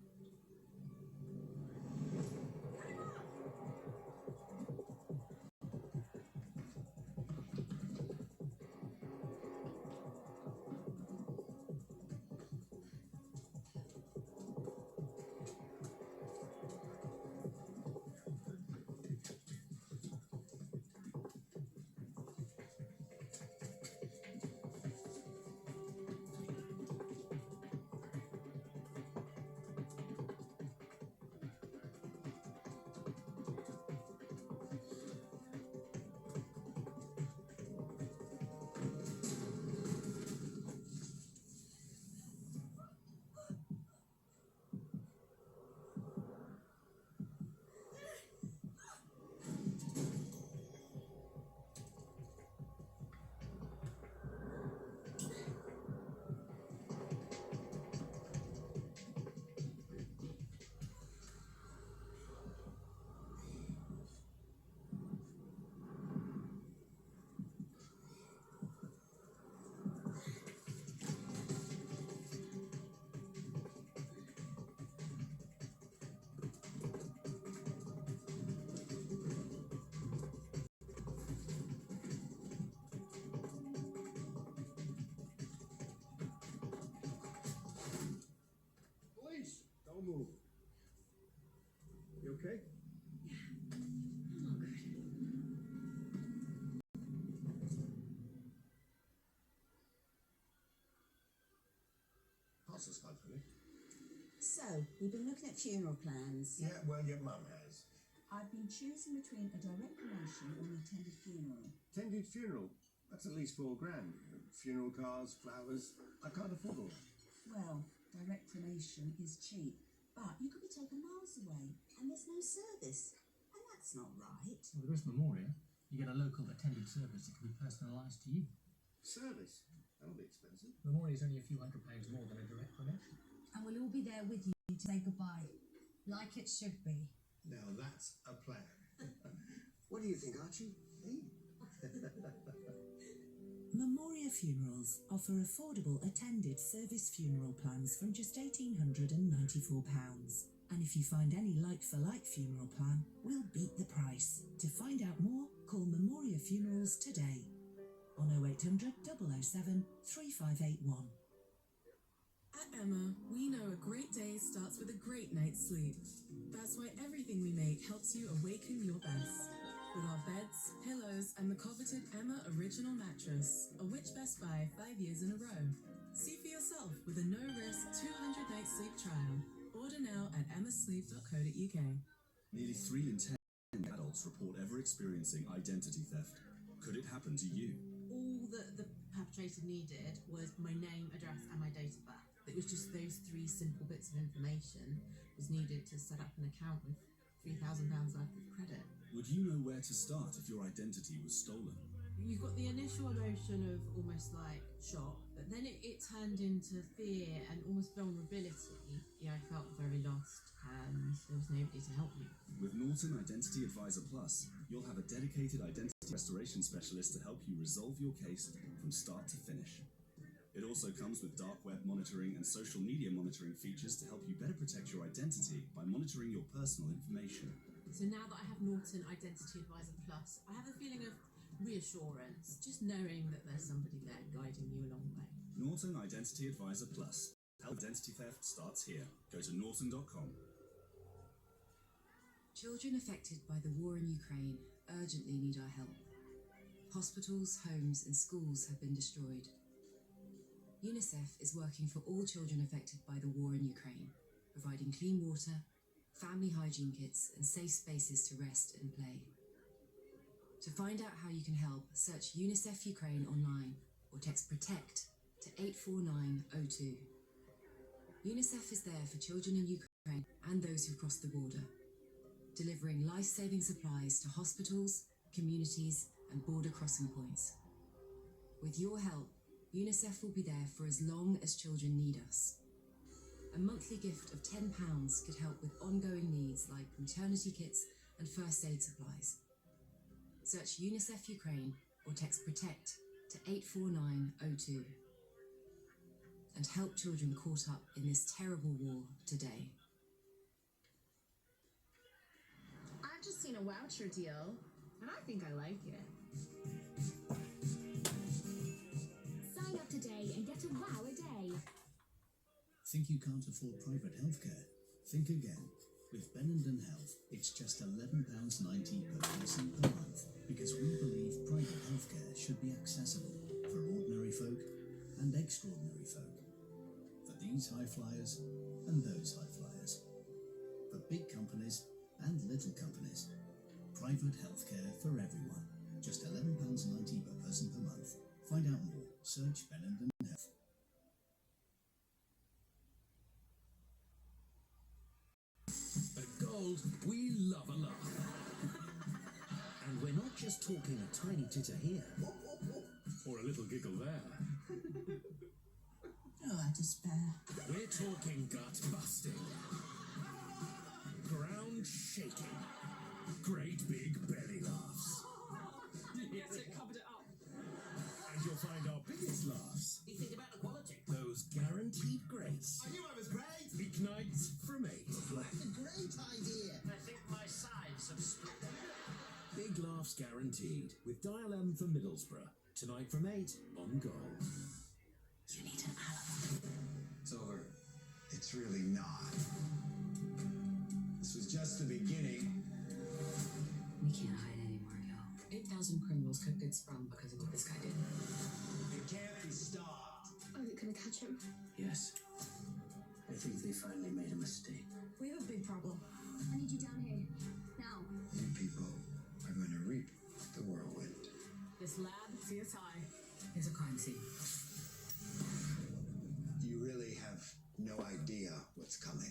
Ooh. You okay? Passes hopefully. So, we've been looking at funeral plans. Yeah, well, your mum has. I've been choosing between a direct cremation or an attended funeral. Attended funeral? That's at least $4 grand. Funeral cars, flowers. I can't afford all that. Well, direct cremation is cheap, but you could be taken miles away, and there's no service. And that's not right. With West Memoria, you get a local attended service that can be personalised to you. Service? That'll be expensive. Memoria is only a few £100 more than a direct cremation. And we'll all be there with you to say goodbye, like it should be. Now that's a plan. What do you think, Archie? Memoria Funerals offer affordable attended service funeral plans from just £1,894. And if you find any like-for-like funeral plan, we'll beat the price. To find out more, call Memoria Funerals today on 0800 007 3581. At Emma, we know a great day starts with a great night's sleep. That's why everything we make helps you awaken your best. With our beds, pillows, and the coveted Emma Original Mattress, a which Best Buy 5 years in a row. See for yourself with a no-risk 200-night sleep trial. Order now at emmasleep.co.uk. Nearly 3 in 10 adults report ever experiencing identity theft. Could it happen to you? All that the perpetrator needed was my name, address, and my date of birth. It was just those 3 simple bits of information was needed to set up an account with £3,000 worth of credit. Would you know where to start if your identity was stolen? You've got the initial emotion of almost like shock, but then it turned into fear and almost vulnerability. Yeah, I felt very lost and there was nobody to help me. With Norton Identity Advisor Plus, you'll have a dedicated identity restoration specialist to help you resolve your case from start to finish. It also comes with dark web monitoring and social media monitoring features to help you better protect your identity by monitoring your personal information. So now that I have Norton Identity Advisor Plus, I have a feeling of reassurance, just knowing that there's somebody there guiding you along the way. Norton Identity Advisor Plus. Help identity theft starts here. Go to norton.com. Children affected by the war in Ukraine urgently need our help. Hospitals, homes, and schools have been destroyed. UNICEF is working for all children affected by the war in Ukraine, providing clean water, family hygiene kits, and safe spaces to rest and play. To find out how you can help, search UNICEF Ukraine online or text PROTECT to 84902. UNICEF is there for children in Ukraine and those who cross the border, delivering life-saving supplies to hospitals, communities, and border crossing points. With your help, UNICEF will be there for as long as children need us. A monthly gift of £10 could help with ongoing needs like maternity kits and first aid supplies. Search UNICEF Ukraine or text PROTECT to 84902 and help children caught up in this terrible war today. I've just seen a voucher deal, and I think I like it. Sign up today and get a wow a day. Think you can't afford private healthcare? Think again. With Benenden Health, it's just £11.90 per person per month, because we believe private healthcare should be accessible for ordinary folk and extraordinary folk. For these high flyers and those high flyers. For big companies and little companies. Private healthcare for everyone. Just £11.90 per person per month. Find out more. Search Benenden Health. At Gold, we love a laugh. And we're not just talking a tiny titter here. Or a little giggle there. Oh, I despair. We're talking gut-busting. Ground-shaking. Great big belly laughs. Yes, it covered it up. And you'll find our biggest laughs. You think about the quality. Those guaranteed greats. I knew I was great. Weeknights from 8. That's a great idea. I think my sides have split. Big laughs guaranteed with Dial M for Middlesbrough. Tonight from 8 on Gold. You need an alibi. It's over. It's really not. This was just the beginning. We can't hide anymore, y'all. 8,000 criminals could get sprung because of what this guy did. It can't be stopped. Are they gonna catch him? Yes. I think they finally made a mistake. We have a big problem. I need you down here. Now. You people are going to reap the whirlwind. This lab, CSI. There's a crime scene. You really have no idea what's coming.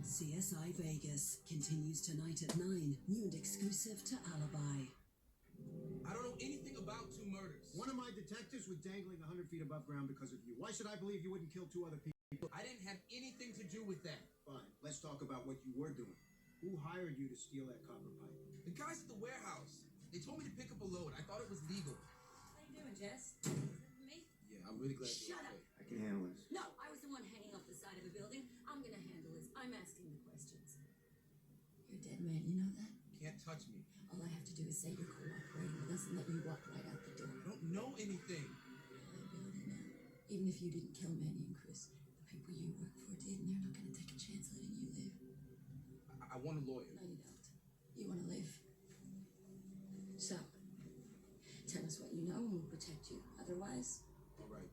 CSI Vegas continues tonight at 9. New and exclusive to Alibi. I don't know anything about 2 murders. One of my detectives was dangling 100 feet above ground because of you. Why should I believe you wouldn't kill 2 other people? I didn't have anything to do with that. Fine. Let's talk about what you were doing. Who hired you to steal that copper pipe? The guys at the warehouse. They told me to pick up a load. I thought it was legal. How you doing, Jess? Me? Yeah, I'm really glad Shut up. I can handle this. No, I was the one hanging off the side of a building. I'm gonna handle this. I'm asking the questions. You're a dead man, you know that? Can't touch me. All I have to do is say you're cooperating with us and let you walk right out the door. I don't know anything. Liability now. Even if you didn't kill Manny and Chris, the people you work for did, and they're not going to take a chance letting you live. I want a lawyer. No, you don't. You want to live. So, tell us what you know and we'll protect you. Otherwise, All right.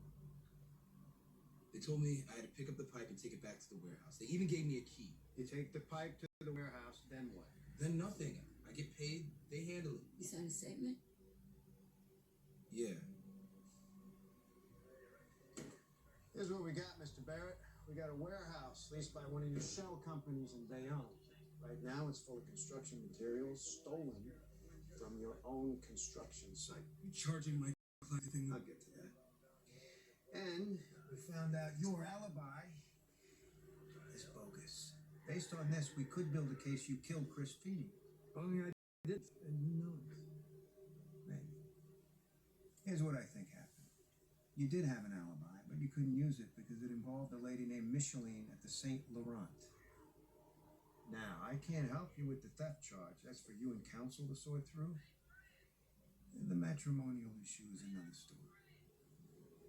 They told me I had to pick up the pipe and take it back to the warehouse. They even gave me a key. You take the pipe to the warehouse, then what? Then nothing. I get paid, they handle it. you sign a statement. Yeah. Here's what we got, Mr. Barrett. We got a warehouse leased by one of your shell companies in Bayonne. Right now, it's full of construction materials stolen from your own construction site. You charging my client thing? I'll get to that. And we found out your alibi is bogus. Based on this, we could build a case you killed Chris Feeney. Only I did, and you know it. Maybe. Here's what I think happened. You did have an alibi, but you couldn't use it because it involved a lady named Micheline at the St. Laurent. Now, I can't help you with the theft charge. That's for you and counsel to sort through. The matrimonial issue is another story.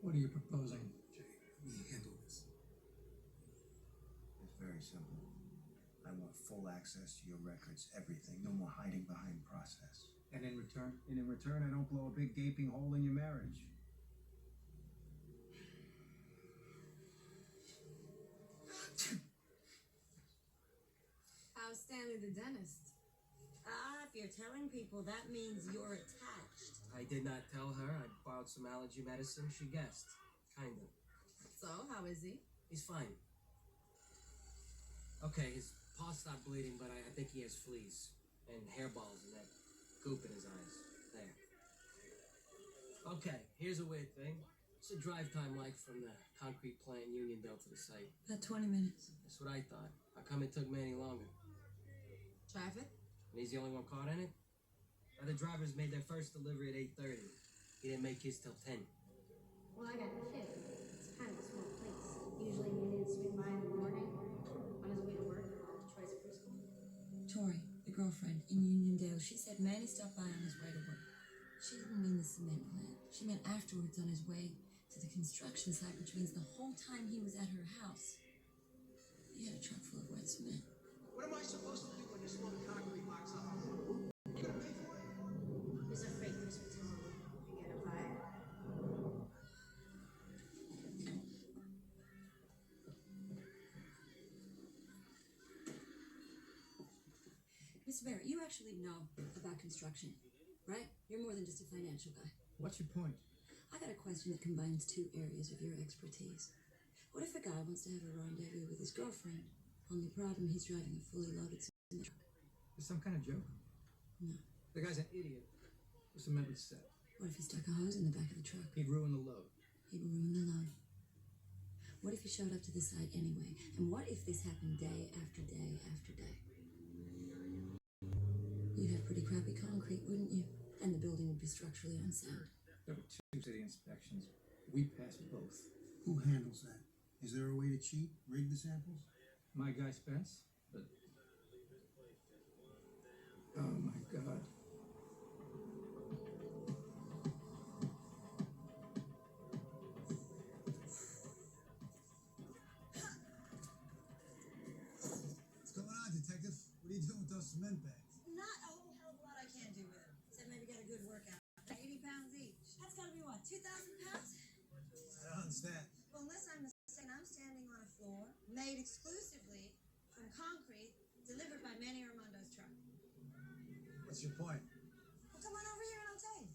What are you proposing, Jay? We handle this. It's very simple. I want full access to your records, everything. No more hiding behind process. And in return? And in return, I don't blow a big gaping hole in your marriage. How's Stanley the dentist? If you're telling people, that means you're attached. I did not tell her. I borrowed some allergy medicine. She guessed. Kinda. So, how is he? He's fine. Okay, his paw stopped bleeding, but I think he has fleas and hairballs and that goop in his eyes. There. Okay, here's a weird thing. What's the drive time like from the concrete plant in Uniondale to the site? About 20 minutes. That's what I thought. How come it took Manny longer? Traffic? And he's the only one caught in it? Other drivers made their first delivery at 8:30. He didn't make his till 10. Well, I got a kid. It's kind of a small place. Usually Manny would swing by in the morning on his way to work or to Troy's preschool. Tori, the girlfriend in Uniondale, she said Manny stopped by on his way to work. She didn't mean the cement plant. She meant afterwards on his way to the construction site, which means the whole time he was at her house. He had a truck full of wet cement. What am I supposed to do when this load of concrete locks up? You gonna pay for it? He's afraid Chris would tell him and get him fired. Mr. Barrett, you actually know about construction, right? You're more than just a financial guy. What's your point? I got a question that combines 2 areas of your expertise. What if a guy wants to have a rendezvous with his girlfriend? Only problem, he's driving a fully loaded cement truck. Is some kind of joke? No. The guy's an idiot. The cement was set. What if he stuck a hose in the back of the truck? He'd ruin the load. He'd ruin the load. What if he showed up to the site anyway? And what if this happened day after day after day? You'd have pretty crappy concrete, wouldn't you? And the building would be structurally unsound. There were 2 city inspections. We passed both. Who handles that? Is there a way to cheat, rig the samples? My guy Spence, but... Oh my God. What's going on, detective? What are What's that? Well, unless I'm mistaken, I'm standing on a floor made exclusively from concrete delivered by Manny Armando's truck. What's your point? Well, come on over here and I'll tell you.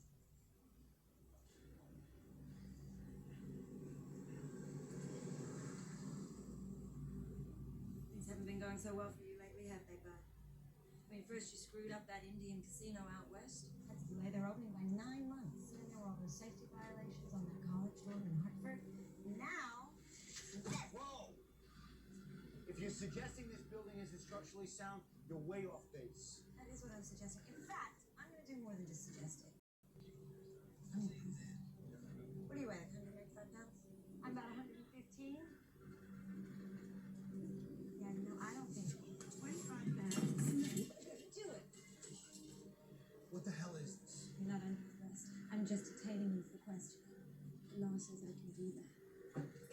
Things haven't been going so well for you lately, have they, bud? I mean, first you screwed up that Indian casino out west. Had to delay their opening by 9 months. Then there were all those safety violations on that college dorm in Hartford. Now, Whoa! If you're suggesting this building isn't structurally sound, you're way off base. that is what I'm suggesting. In fact, I'm going to do more than just suggest it. I'm going to prove it. What are you at, 185 pounds? I'm about 115. Yeah, no, I don't think 25 pounds. Do it. What the hell is this? You're not under arrest. I'm just detaining you for questioning. The law says I can do that.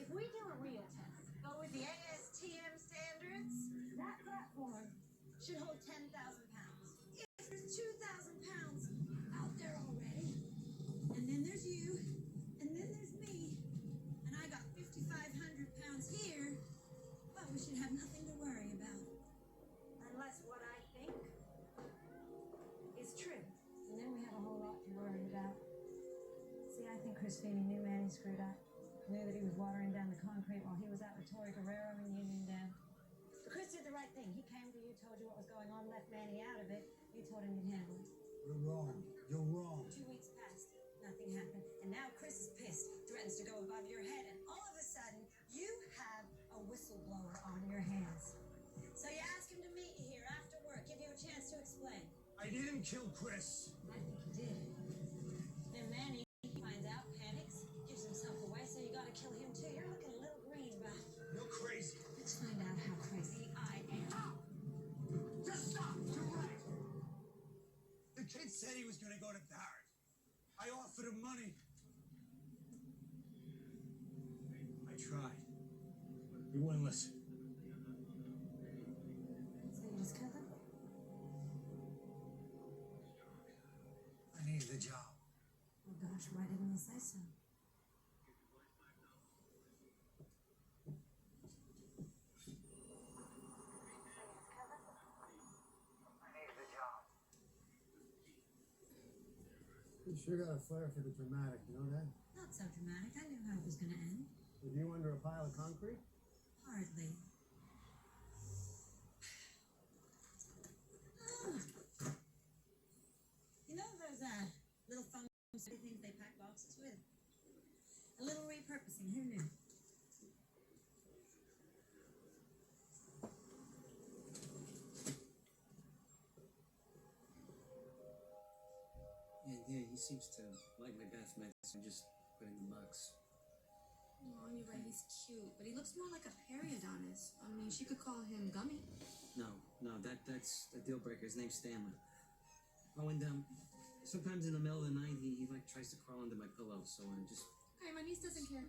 If we do a real test, go with the ASTM standards, that platform should hold 10,000 pounds. If there's 2,000 pounds out there already, and then there's you, and then there's me, and I got 5,500 pounds here, well, we should have nothing to worry about. Unless what I think is true. And then we have a whole lot to worry about. See, I think Chris Feeney knew Manny screwed up. Knew that he was watering down the concrete while he was out with Torrey Guerrero in Uniontown. But Chris did the right thing. He came to you, told you what was going on, left Manny out of it. You told him you'd handle it. You're wrong. You're wrong. 2 weeks passed. Nothing happened. And now Chris is pissed, threatens to go above your head, and all of a sudden, you have a whistleblower on your hands. So you ask him to meet you here after work, give you a chance to explain. I didn't kill Chris. I think you did. Then Manny finds out, panics, gives himself away, so you gotta kill him too. You're looking a little green, but You're crazy. let's find out how crazy I am. Just stop. You're right. The kid said he was going to go to Barrett. I offered him money. I tried. He wouldn't listen. So you just killed him? I needed the job. Oh gosh, why didn't you say so? You sure got a flair for the dramatic, you know that? Not so dramatic. I knew how it was gonna end. With you under a pile of concrete? Hardly. You know those little things they pack boxes with? A little repurposing, who knew? Yeah, he seems to like my bath meds. I just put in the mugs. Oh, you're right, he's cute, but he looks more like a periodontist. I mean, she could call him Gummy. No, that's a deal breaker. His name's Stanley. Oh, and sometimes in the middle of the night, he like tries to crawl under my pillow. So I just Hey, my niece doesn't care.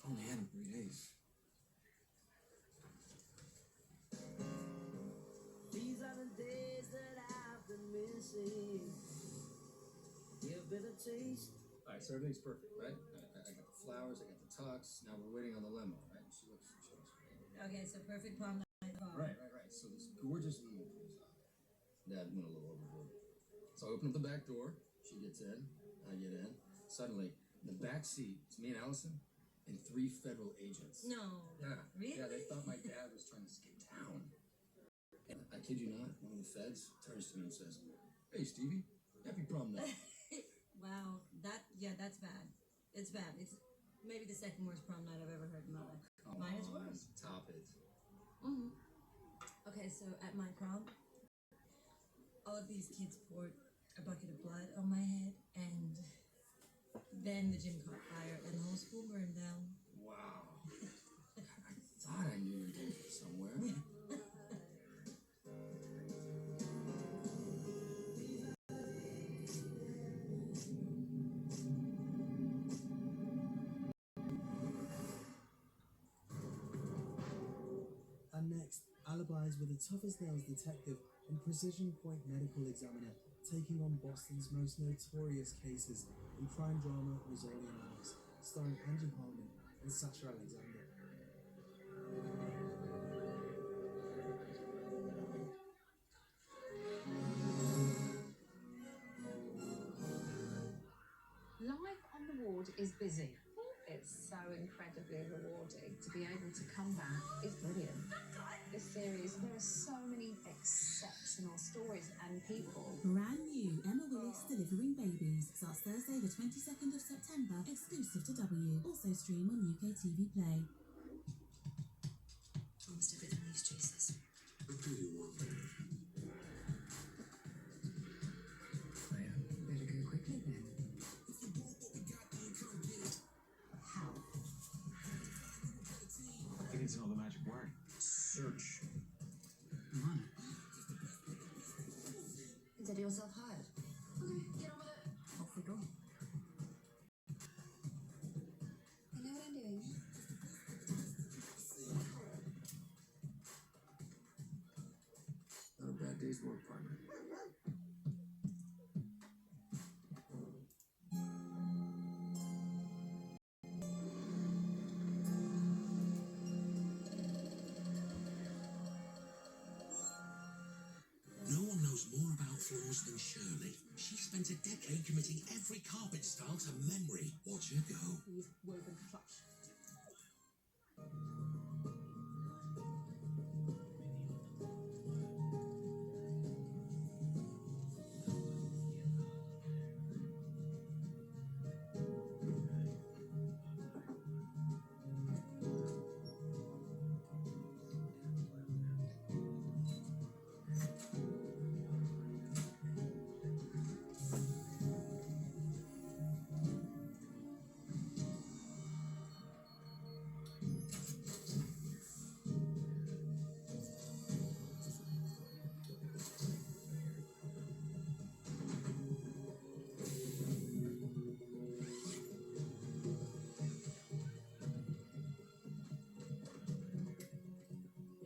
I've only had him 3 days. These are the days that I've been missing. Give it a taste. All right, so everything's perfect, right? I got the flowers, I got the tux. Now we're waiting on the limo, right? She looks great. Okay, so perfect prom night. Right. So this gorgeous limo pulls out. Dad went a little overboard. So I open up the back door. She gets in. I get in. Suddenly, in the back seat, it's me and Allison and 3 federal agents. No. Yeah. Really? Yeah, they thought my dad was trying to escape town. And I kid you not, one of the feds turns to me and says, "Hey, Stevie, happy prom night." Wow, that's bad. It's bad. It's maybe the second worst prom night I've ever heard in my life. Come Mine is on, worse. top it. Mm-hmm. Okay, so at my prom, all of these kids poured a bucket of blood on my head, and then the gym caught fire, and the whole school burned down. Wow. I thought I knew you were dating somewhere. abides with a tough-as-nails detective and precision-point medical examiner, taking on Boston's most notorious cases in crime drama Rizzoli and Alice, starring Angie Harmon and Sasha Alexander. Life on the ward is busy. It's so incredibly rewarding. To be able to come back is brilliant. This series, there are so many exceptional stories and people. Brand new Emma Willis Delivering Babies starts Thursday the 22nd of September, exclusive to W. Also stream on UK TV Play. Almost everything leaves traces. What do you want? Better go quickly then. I need to know the magic word. Search. I'm on it. Consider yourself hired. Okay, get on with it. Off we go. I know what I'm doing. Not a bad day's work, partner. No one knows more about floors than Shirley. She spent a decade committing every carpet style to memory. Watch her go. He's woven flush.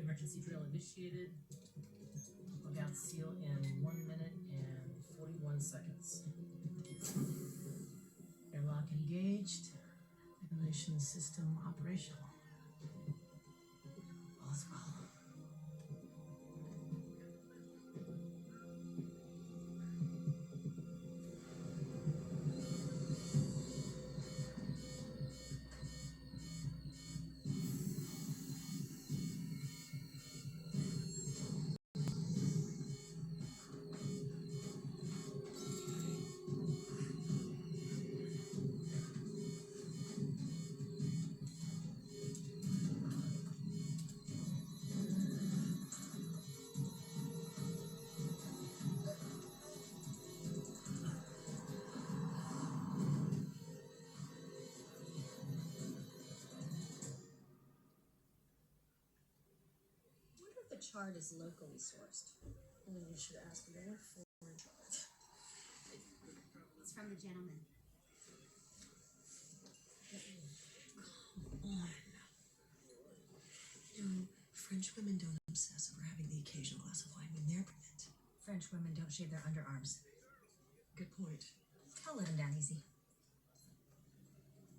Emergency drill initiated. Lookout seal in 1 minute and 41 seconds. Airlock engaged. Ventilation system operational. All's well. The chart is locally sourced. You should ask their foreign chart. It's from the gentleman. Come on. You know, French women don't obsess over having the occasional glass of wine when they're pregnant. French women don't shave their underarms. Good point. I'll let him down easy.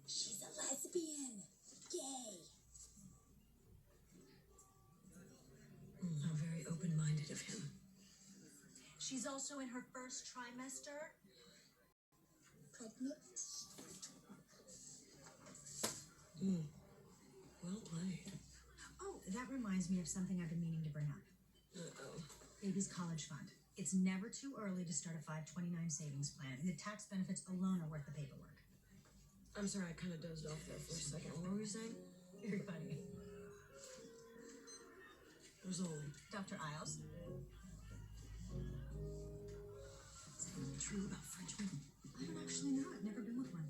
She's a lesbian. Yay. How very open-minded of him. She's also in her first trimester. Pregnant. Well played. Oh, that reminds me of something I've been meaning to bring up. Uh-oh. Baby's college fund. It's never too early to start a 529 savings plan, and the tax benefits alone are worth the paperwork. I'm sorry, I kind of dozed off there for a second. What were you saying? Very funny. Rizzoli. Dr. Isles? Is anything true about French women? I don't actually know. I've never been with one.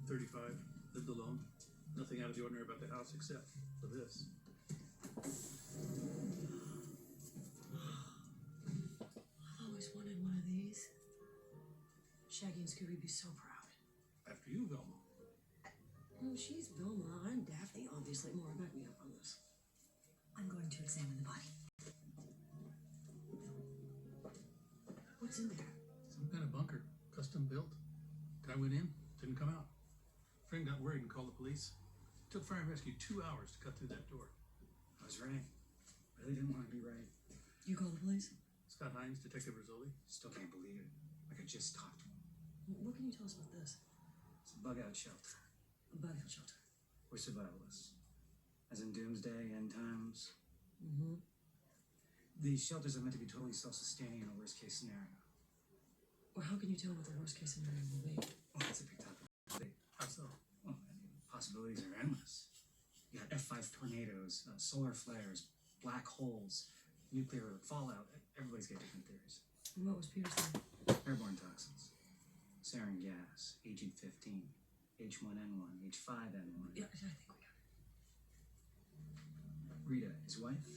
35, lived alone. Nothing out of the ordinary about the house except for this. I've always wanted one of these. Shaggy and Scooby'd be so proud. After you, Velma. Oh, she's Velma. I'm Daphne. Obviously, Maura, back me up on this. I'm going to examine the body. What's in there? Some kind of bunker, custom built. Guy went in, didn't come out. Friend got worried and called the police. Took fire and rescue 2 hours to cut through that door. I was right. Really didn't want to be right. You called the police? Scott Hines, Detective Rizzoli. Still can't believe it. Like I just talked to him. What can you tell us about this? It's a bug-out shelter. A bug-out shelter. We're survivalists. As in doomsday, end times. Mm-hmm. These shelters are meant to be totally self-sustaining in a worst-case scenario. Well, how can you tell what the worst-case scenario will be? Oh, that's a big topic. How so? Well, I mean, possibilities are endless. You got F5 tornadoes, solar flares, black holes, nuclear fallout. Everybody's got different theories. And what was Peter's name? Airborne toxins. Sarin gas, Agent 15, H1N1, H5N1. Yeah, I think we got it. Rita, his wife,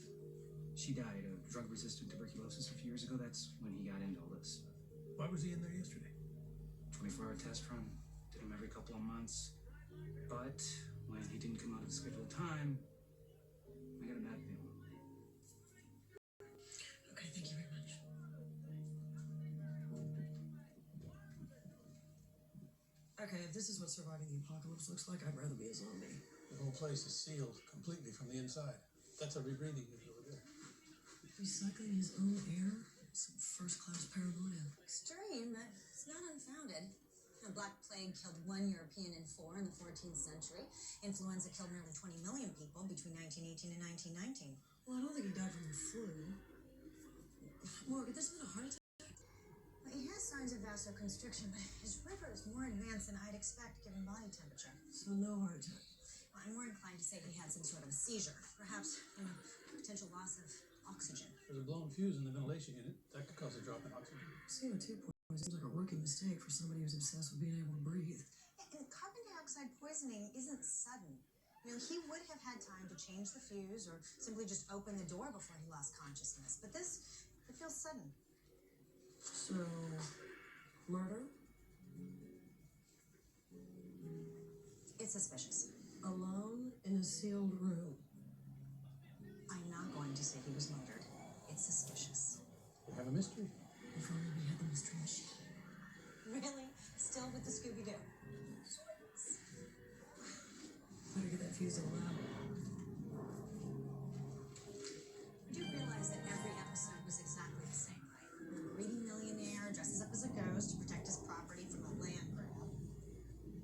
she died of drug-resistant tuberculosis a few years ago. That's when he got into all this. Why was he in there yesterday? 24-hour test run. Did them every couple of months. But when he didn't come out at the scheduled time, I got a bad feeling. Okay, thank you very much. Okay, if this is what surviving the apocalypse looks like, I'd rather be a zombie. The whole place is sealed completely from the inside. That's a rebreathing unit over there. Recycling his own air? Some first-class paranoia. Extreme, but it's not unfounded. The Black Plague killed 1 European in 4 in the 14th century. Influenza killed nearly 20 million people between 1918 and 1919. Well, I don't think he died from the flu. Maura, could this have been a heart attack? Well, he has signs of vasoconstriction, but his river is more advanced than I'd expect given body temperature. So no heart attack. Well, I'm more inclined to say he had some sort of a seizure. Perhaps, potential loss of oxygen. There's a blown fuse in the ventilation unit. That could cause a drop in oxygen. CO2 poisoning seems like a rookie mistake for somebody who's obsessed with being able to breathe. And carbon dioxide poisoning isn't sudden. He would have had time to change the fuse or simply just open the door before he lost consciousness. But this, it feels sudden. So, murder? It's suspicious. Alone in a sealed room. I'm not going to say he was murdered. It's suspicious. We have a mystery. If only we had the mystery machine. Really? Still with the Scooby-Doo? Better get that fuse in the lab. You do realize that every episode was exactly the same, right? The greedy millionaire dresses up as a ghost to protect his property from a land grab.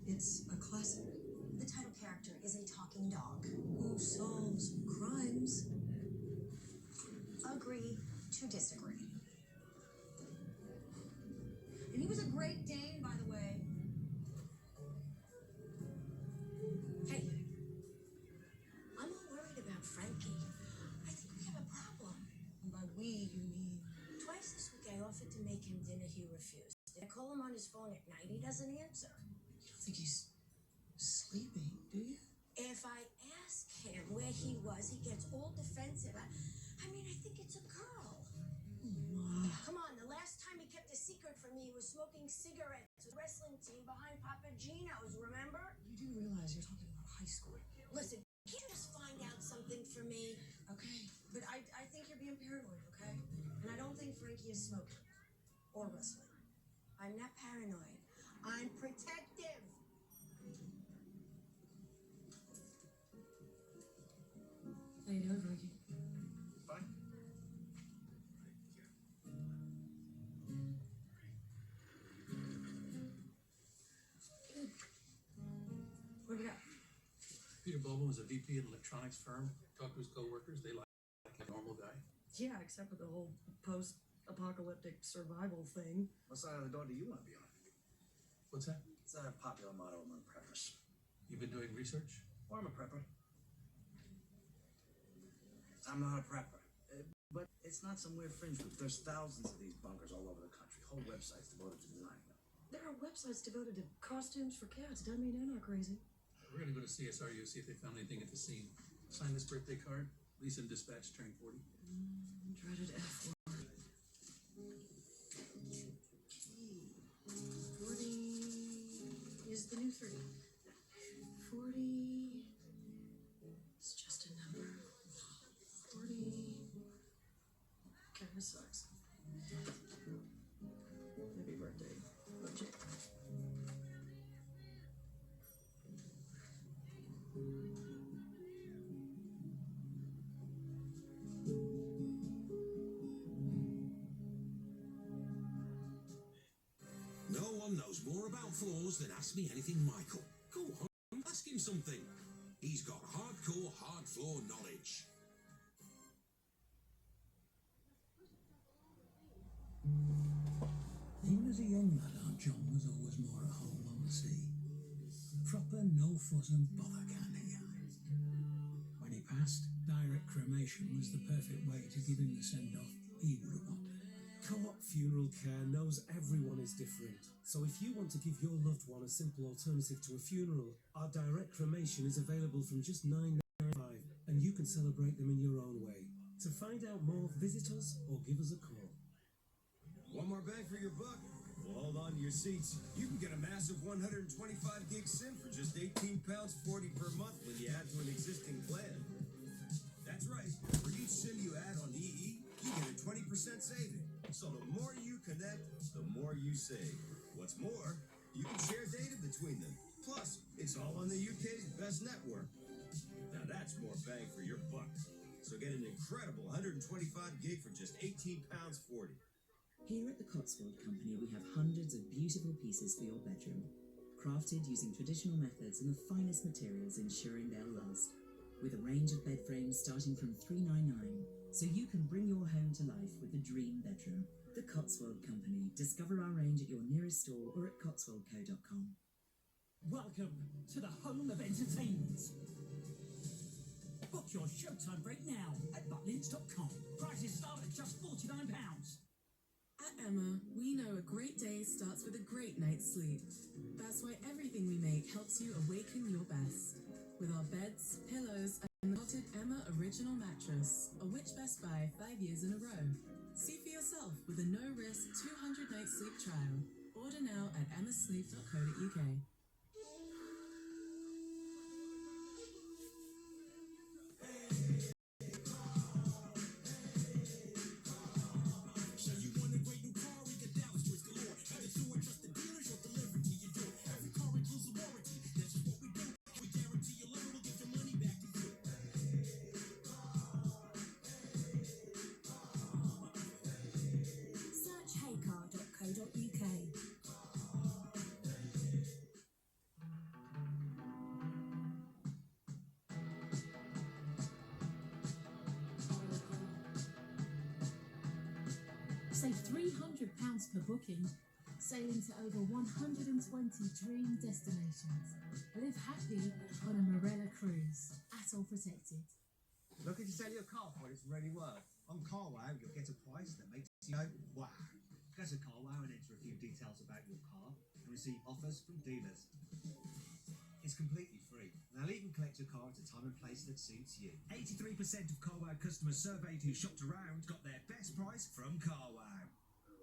It's a classic. The title character is a talking dog. Who solves crimes? Agree to disagree. And he was a Great Dane, by the way. Hey, I'm all worried about Frankie. I think we have a problem. And by we, you mean? Twice this week I offered to make him dinner, he refused. I call him on his phone at night, he doesn't answer. You don't think he's sleeping, do you? If I ask him where he was, he gets all defensive. I mean, I think it's a girl. Come on, the last time he kept a secret from me, he was smoking cigarettes with the wrestling team behind Papa Gino's, remember? You do realize you're talking about high school. Listen, can't you just find out something for me? Okay, but I think you're being paranoid, okay? And I don't think Frankie is smoking or wrestling. I'm not paranoid. I'm protective. How you doing, Frankie? Fine. What do we got? Peter Baldwin was a VP at an electronics firm. Talked to his coworkers. They like a normal guy. Yeah, except for the whole post-apocalyptic survival thing. What side of the door do you want to be on? What's that? It's a popular motto among preppers. You've been doing research? Well, I'm a prepper. I'm not a prepper. But it's not some weird fringe group. There's thousands of these bunkers all over the country. Whole websites devoted to designing them. There are websites devoted to costumes for cats. Doesn't mean they're not crazy. We're gonna go to CSRU, see if they found anything at the scene. Sign this birthday card. Lisa and Dispatch turned 40. Dreaded F word. 40 is the new 30. 40 is just a number. 40. Okay, this sucks. Happy birthday, budget. No one knows more about floors than Ask Me Anything Michael. Go on, ask him something. He's got hardcore hard floor knowledge. Even as a young lad, our John was always more at home on the sea. Proper no fuss and bother kind of guy. When he passed, direct cremation was the perfect way to give him the send-off he would have wanted. Co-op Funeral Care knows everyone is different. So if you want to give your loved one a simple alternative to a funeral, our direct cremation is available from just $9.95, and you can celebrate them in your own way. To find out more, visit us or give us a call. One more bang for your buck? Well, hold on to your seats. You can get a massive 125 gig SIM for just £18.40 per month when you add to an existing plan. That's right. For each SIM you add on EE, you get a 20% saving. So the more you connect, the more you save. What's more, you can share data between them. Plus, it's all on the UK's best network. Now that's more bang for your buck. So get an incredible 125 gig for just £18.40. Here at the Cotswold Company, we have hundreds of beautiful pieces for your bedroom, crafted using traditional methods and the finest materials, ensuring they'll last. With a range of bed frames starting from $399, so you can bring your home to life with the dream bedroom. The Cotswold Company. Discover our range at your nearest store or at cotswoldco.com. Welcome to the home of entertainment. Book your showtime break now at butlins.com. Prices start at just £49. At Emma, we know a great day starts with a great night's sleep. That's why everything we make helps you awaken your best. With our beds, pillows, and the Potted Emma Original Mattress, a Which Best Buy 5 years in a row. See for yourself with a no-risk 200-night sleep trial. Order now at emmasleep.co.uk. Search heycar.co.uk. Save £300 per booking, sailing to over 120 dream destinations. Live happy on a Marella cruise, at all protected. Looking to sell your car for what it's really worth? On CarWow, you'll get a price that makes you go, wow. Go to CarWow and enter a few details about your car and receive offers from dealers. It's completely free, and they'll even collect your car at a time and place that suits you. 83% of CarWow customers surveyed who shopped around got their best price from CarWow.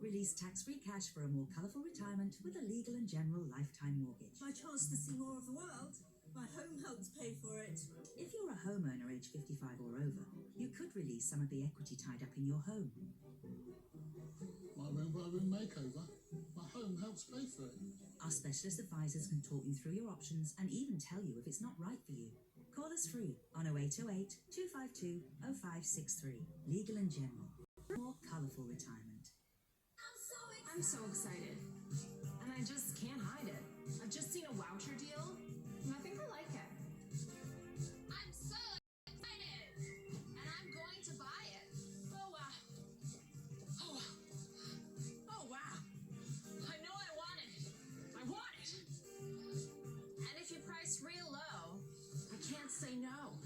Release tax-free cash for a more colourful retirement with a legal and general lifetime mortgage. My chance to see more of the world. My home helps pay for it. If you're a homeowner aged 55 or over, you could release some of the equity tied up in your home. My room makeover. My home helps pay for it. Our specialist advisors can talk you through your options and even tell you if it's not right for you. Call us free on 0808 252 0563. Legal and General. More colourful retirement. I'm so excited. And I just can't hide it. I've just seen a voucher deal, and I think I like it. I'm so excited! And I'm going to buy it. Oh, wow. Oh, wow. Oh, wow. I know I want it. I want it. And if you price real low, I can't say no.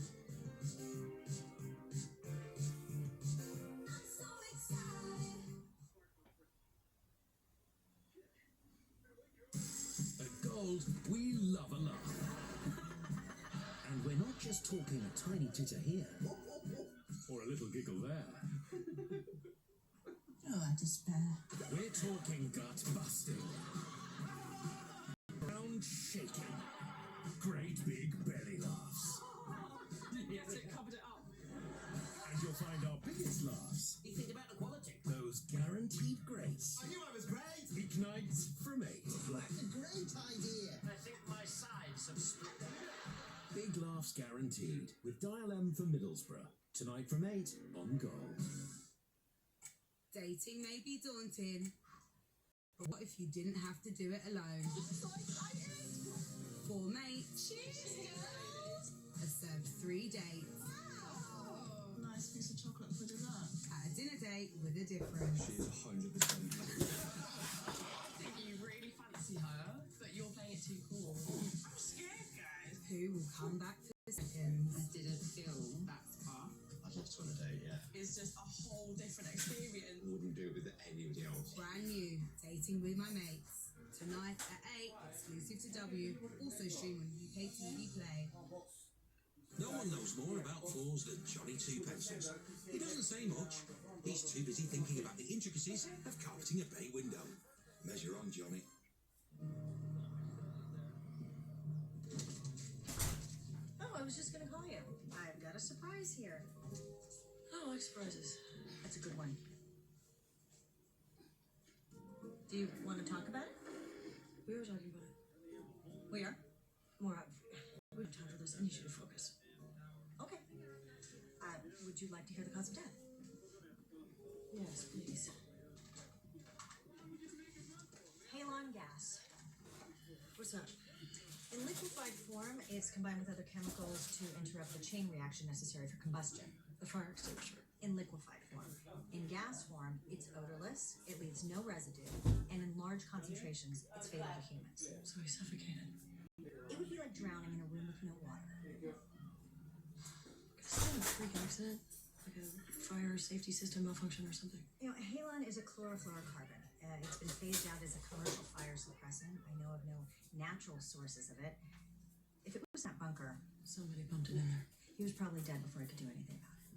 I'm so excited. gold, we love a laugh. And we're not just talking a tiny titter here, or a little giggle there. Oh, I despair. We're talking gut busting, ground shaking, great big belly laughs. Yes, it covered it up. And you'll find our biggest laughs, You think about the quality. those guaranteed greats, I knew I was great. weeknights from 8. A great idea. I think my sides have split. Big laughs guaranteed with Dial M for Middlesbrough. Tonight from 8 on Gold. Dating may be daunting, but what if you didn't have to do it alone? Four mates are served 3 dates. Nice piece of chocolate for dessert. At a dinner date with a difference. She is 100%. Think you really fancy her, but you're playing it too cool. I'm scared, guys. Who will come back for seconds? I didn't feel that far. I'd love to on a date, yeah. It's just a whole different experience. Wouldn't do it with anybody else. Brand new, Dating with My Mates. Tonight at 8, exclusive to W, also stream on UK TV Play. No one knows more about fours than Johnny Two Pencils. He doesn't say much. He's too busy thinking about the intricacies of carpeting a bay window. Measure on, Johnny. Oh, I was just gonna call you. I've got a surprise here. Oh, I like surprises. That's a good one. Do you want to talk about it? We were talking about it. We are? More. We have time for this. I need you to focus. Okay. Would you like to hear the cause of death? Yes, please. Halon gas. What's that? In liquefied form, it's combined with other chemicals to interrupt the chain reaction necessary for combustion. The fire extinguisher. In liquefied form. In gas form, it's odorless, it leaves no residue, and in large concentrations, it's fatal to humans. So he suffocated. It would be like drowning in a room with no water. It's not a freak accident, like a fire safety system malfunction or something. You know, halon is a chlorofluorocarbon. It's been phased out as a commercial fire suppressant. I know of no natural sources of it. If it was that bunker, somebody pumped it in there. He was probably dead before I could do anything about it.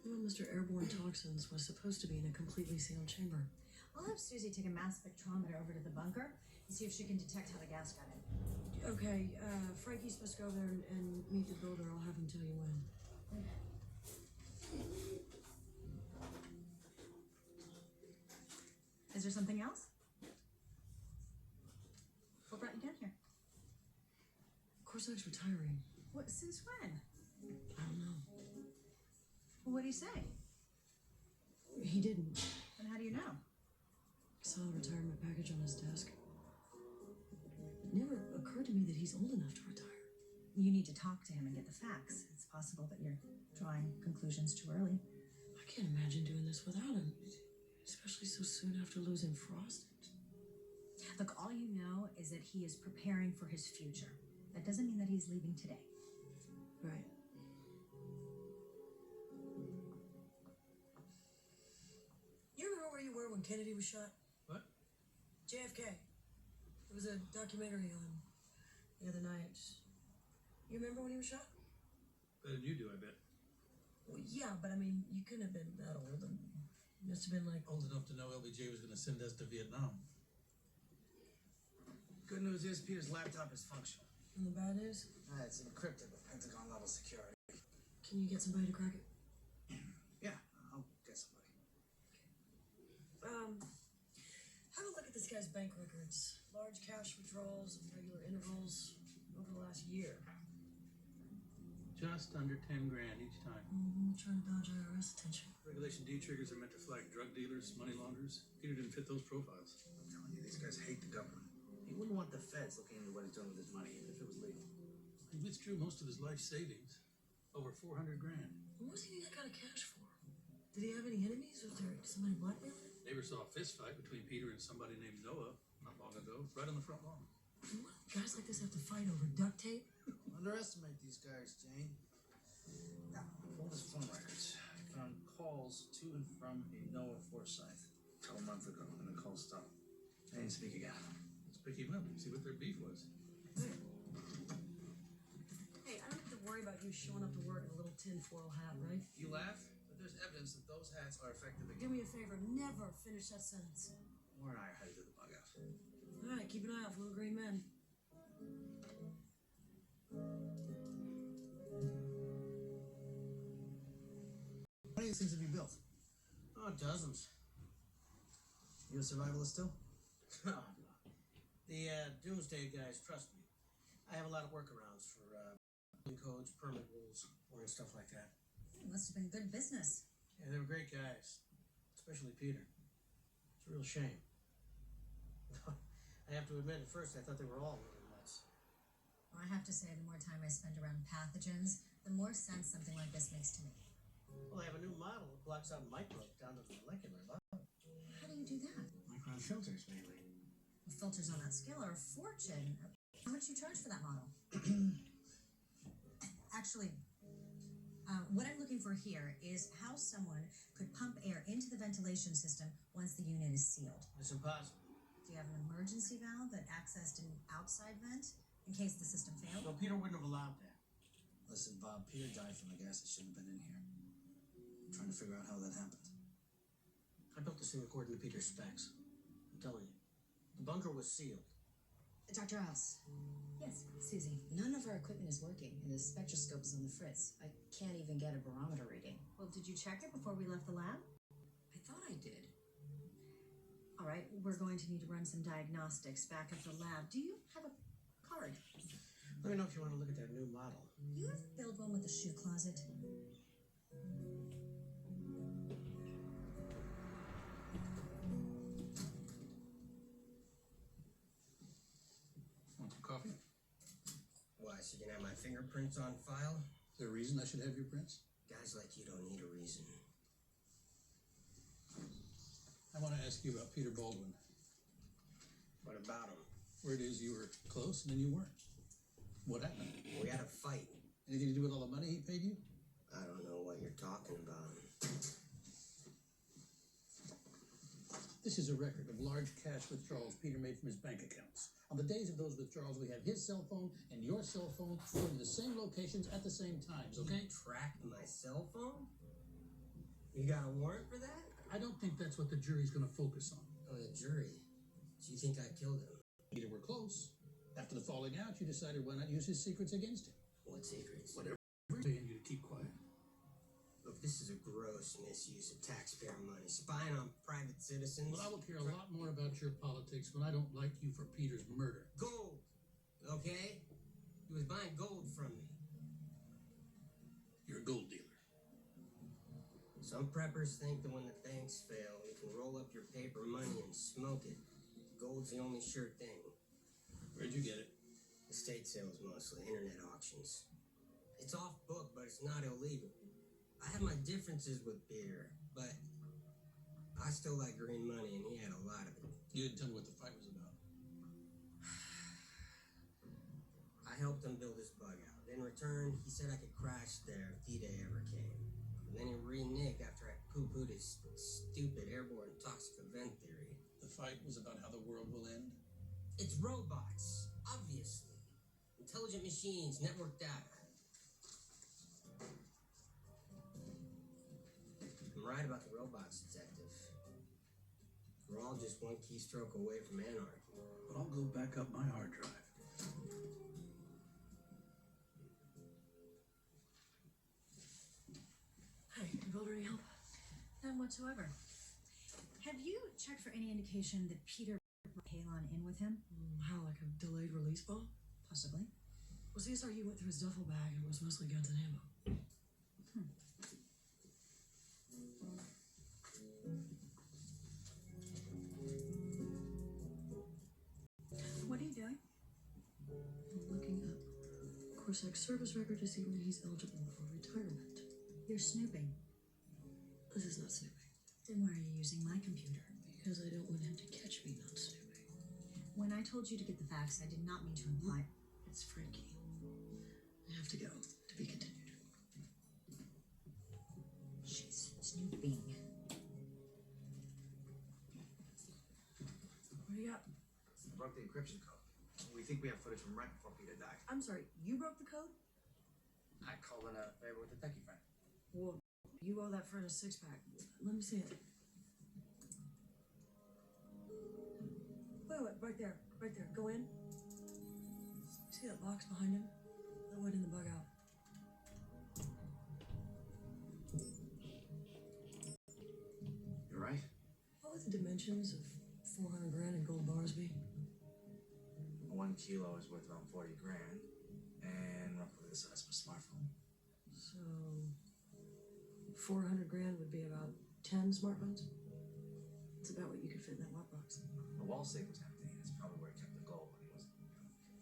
Well, Mr. Airborne Toxins was supposed to be in a completely sealed chamber. I'll have Susie take a mass spectrometer over to the bunker and see if she can detect how the gas got in. Okay, Frankie's supposed to go there and meet the builder. I'll have him tell you when. Is there something else? What brought you down here? Corsack's retiring. What? Since when? I don't know. Well, what did he say? He didn't. And how do you know? I saw a retirement package on his desk. It never occurred to me that he's old enough to retire. You need to talk to him and get the facts. It's possible that you're drawing conclusions too early. I can't imagine doing this without him, especially so soon after losing Frost. Look, all you know is that he is preparing for his future. That doesn't mean that he's leaving today. Right. You remember where you were when Kennedy was shot? What? JFK. There was a documentary on the other night. You remember when he was shot? Better than you do, I bet. Well, yeah, but I mean, you couldn't have been that old. And you must have been like... Old enough to know LBJ was going to send us to Vietnam. Good news is Peter's laptop is functional. And the bad news? It's encrypted with Pentagon level security. Can you get somebody to crack it? Yeah, I'll get somebody. Have a look at this guy's bank records. Large cash withdrawals at regular intervals over the last year. Just under 10 grand each time. Trying to dodge IRS attention. Regulation D triggers are meant to flag drug dealers, money launderers. Peter didn't fit those profiles. I'm telling you, these guys hate the government. He wouldn't want the feds looking into what he's doing with his money, even if it was legal. He withdrew most of his life savings. Over 400 grand. What was he need that kind of cash for? Did he have any enemies? Was there somebody blackmailing him? Neighbor saw a fist fight between Peter and somebody named Noah not long ago, right on the front lawn. What do guys like this have to fight over? Duct tape? Underestimate these guys, Jane. Now, pull his phone records. I found calls to and from a Noah Forsyth a month ago, and the call stopped. They didn't speak again. It's Let's pick him up and see what their beef was. Hey, I don't have to worry about you showing up to work in a little tinfoil hat, right? You laugh, but there's evidence that those hats are effective Do me a favor, never finish that sentence. Warren and I are headed to the bug out. All right, keep an eye out for little green men. How many of these things have you built? Oh, dozens. You a survivalist still? Oh, no. The Doomsday guys trust me. I have a lot of workarounds for building codes, permit rules, or stuff like that. It must have been good business. Yeah, they were great guys, especially Peter. It's a real shame. I have to admit, at first I thought they were all a little nuts. Well, I have to say, the more time I spend around pathogens, the more sense something like this makes to me. Well, I have a new model that blocks out microbes down to the molecular level. How do you do that? Micron filters, mainly. The filters on that scale are a fortune. How much do you charge for that model? Actually, what I'm looking for here is how someone could pump air into the ventilation system once the unit is sealed. It's impossible. Do you have an emergency valve that accessed an outside vent in case the system failed? No, Peter wouldn't have allowed that. Listen, Bob, Peter died from a gas that shouldn't have been in here. I'm trying to figure out how that happened. I built this thing according to Peter's specs. I'm telling you. The bunker was sealed. Dr. House. Yes, Susie. None of our equipment is working, and the spectroscope is on the fritz. I can't even get a barometer reading. Well, did you check it before we left the lab? I thought I did. All right, we're going to need to run some diagnostics back at the lab. Do you have a card? Let me know if you want to look at that new model. You ever build one with a shoe closet? Want some coffee? Why, so you can have my fingerprints on file? Is there a reason I should have your prints? Guys like you don't need a reason. I want to ask you about Peter Baldwin. What about him? Word is you were close and then you weren't. What happened? We had a fight. Anything to do with all the money he paid you? I don't know what you're talking about. This is a record of large cash withdrawals Peter made from his bank accounts. On the days of those withdrawals, we have his cell phone and your cell phone going to the same locations at the same times, okay? You tracked my cell phone? You got a warrant for that? I don't think that's what the jury's going to focus on. Oh, the jury. Do you think I killed him? Peter, we're close. After the falling out, you decided why not use his secrets against him. What secrets? Whatever. I'm saying you to keep quiet. Look, this is a gross misuse of taxpayer money. Spying on private citizens. Well, I will care a lot more about your politics when I don't like you for Peter's murder. Gold, okay? He was buying gold from me. You're a gold dealer. Some preppers think that when the banks fail, you can roll up your paper money and smoke it. Gold's the only sure thing. Where'd you get it? Estate sales mostly, internet auctions. It's off book, but it's not illegal. I have my differences with Peter, but I still like green money, and he had a lot of it. You didn't tell me what the fight was about. I helped him build his bug out. In return, he said I could crash there if D-Day ever came. And then he reneged after I poo-pooed his stupid airborne toxic event theory. The fight was about how the world will end? It's robots, obviously. Intelligent machines, network data. I'm right about the robots, detective. We're all just one keystroke away from anarchy. But I'll go back up my hard drive. Hey, can you build any help? None whatsoever. Have you checked for any indication that Peter brought Halon in with him? How, like a delayed release ball? Possibly. Well, CSRU went through his duffel bag and it was mostly guns and ammo. What are you doing? I'm looking up Corsack's service record to see when he's eligible for retirement. You're snooping. This is not snooping. Then why are you using my computer? Because I don't want him to catch me not snooping. When I told you to get the facts, I did not mean to imply. It's Frankie. I have to go. To be continued. She's snooping. What do you got? Broke the encryption code. We think we have footage from right before Peter died. I'm sorry, you broke the code? I called in a favor with a techie friend. Well, you owe that friend a six-pack. Let me see it. Wait, right there. Right there. Go in. See that box behind him? That went in the bug out. You're right. What would the dimensions of 400 grand in gold bars be? 1 kilo is worth around 40 grand, and roughly the size of a smartphone. So, 400 grand would be about 10 smartphones? It's about what you could fit in that lockbox. The wall safe was empty, and it's probably where he kept the gold when he was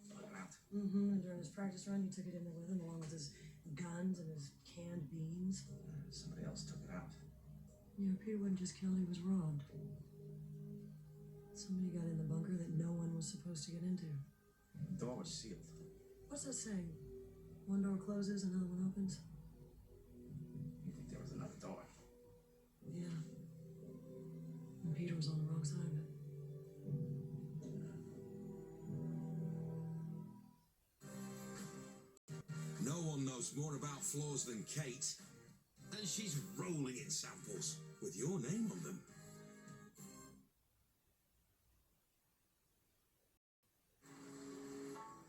bugging out. Mm-hmm, and during his practice run, he took it in there with him, along with his guns and his canned beans. Somebody else took it out. Yeah, Peter wasn't just killed, he was robbed. Somebody got in the bunker that no one was supposed to get into. The door was sealed. What's that saying? One door closes, another one opens? You think there was another door? Yeah. And Peter was on the wrong side of it. No one knows more about floors than Kate, and she's rolling in samples with your name on them.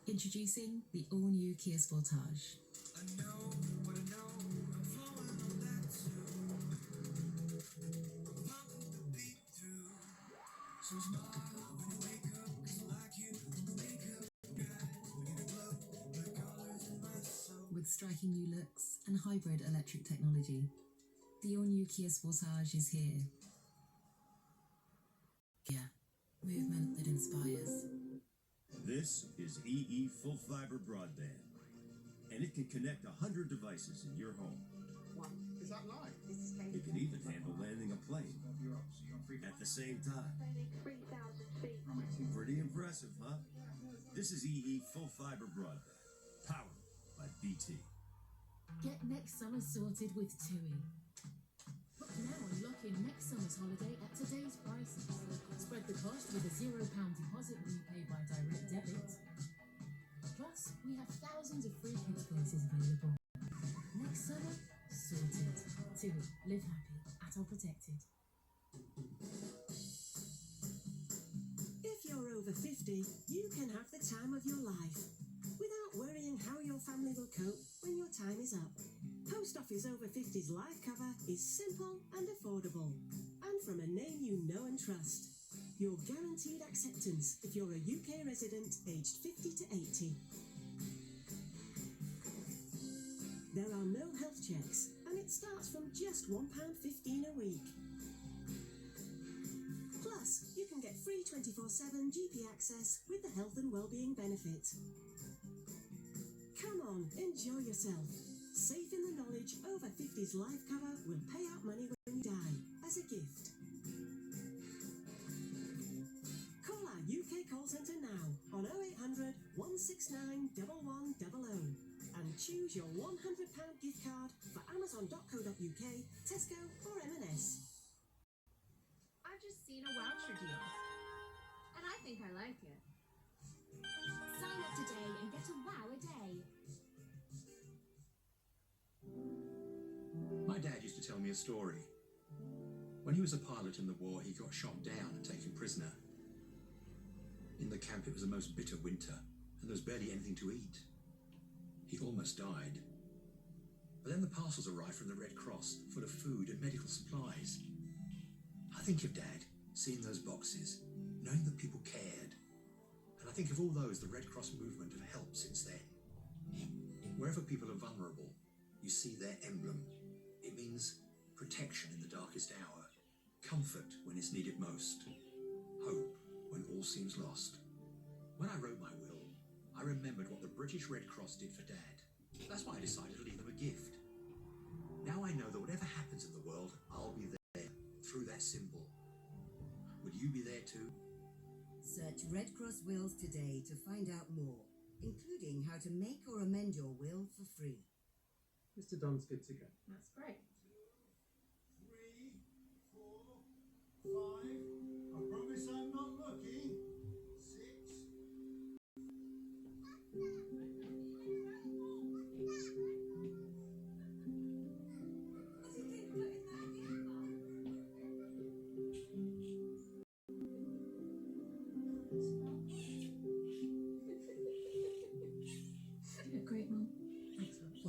Introducing the all-new Kia Sportage. With striking new looks and hybrid electric technology, the all-new Kia Sportage is here. Kia, movement that inspires. This is EE Full Fiber Broadband, and it can connect 100 devices in your home. What? Is that live? It can even handle landing a plane at the same time. 3,000 feet. Pretty impressive, huh? This is EE Full Fiber Broadband, powered by BT. Get next summer sorted with TUI. Book now and lock in next summer's holiday at today's prices. Spread the cost with a £0 deposit when you pay by direct debit. Plus, we have thousands of free kids places available. Next summer, sorted. TUI, live happy, ATOL protected. If you're over 50, you can have the time of your life without worrying how your family will cope when your time is up. Post Office Over 50's life cover is simple and affordable, and from a name you know and trust. You're guaranteed acceptance if you're a UK resident aged 50 to 80. There are no health checks, and it starts from just £1.15 a week. Plus, you can get free 24/7 GP access with the health and wellbeing benefit. Come on, enjoy yourself. Safe in the knowledge Over 50's life cover will pay out money when you die as a gift. Call our UK call centre now on 0800 169 1100 and choose your £100 gift card for Amazon.co.uk, Tesco or M&S. I've just seen a voucher deal, and I think I like it. Sign up today and get a wow a day. My dad used to tell me a story. When he was a pilot in the war, he got shot down and taken prisoner. In the camp, it was the most bitter winter, and there was barely anything to eat. He almost died. But then the parcels arrived from the Red Cross, full of food and medical supplies. I think of Dad, seeing those boxes, knowing that people cared. And I think of all those the Red Cross movement have helped since then. Wherever people are vulnerable, you see their emblem. It means protection in the darkest hour, comfort when it's needed most, hope when all seems lost. When I wrote my will, I remembered what the British Red Cross did for Dad. That's why I decided to leave them a gift. Now I know that whatever happens in the world, I'll be there through that symbol. Will you be there too? Search Red Cross Wills today to find out more, including how to make or amend your will for free. Mr. Dunn's good to go. That's great. 3, 4, 5. I promise I'm not looking. 6,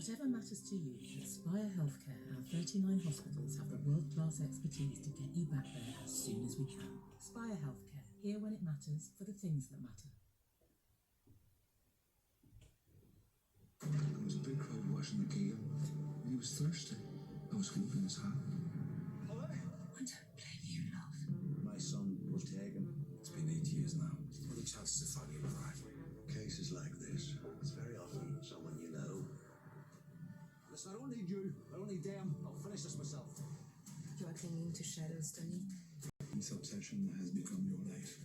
Whatever matters to you, at Spire Healthcare, our 39 hospitals have the world-class expertise to get you back there as soon as we can. Spire Healthcare, here when it matters, for the things that matter. There was a big crowd watching the game. He was thirsty. I was waving his hat. I don't blame you, love. My son will take him. It's been 8 years now. What are the chances of finding him alive? Cases like this, it's very often someone you know. Listen, I don't need you. I don't need them. I'll finish this myself. You are clinging to shadows, Tony. This obsession has become your life.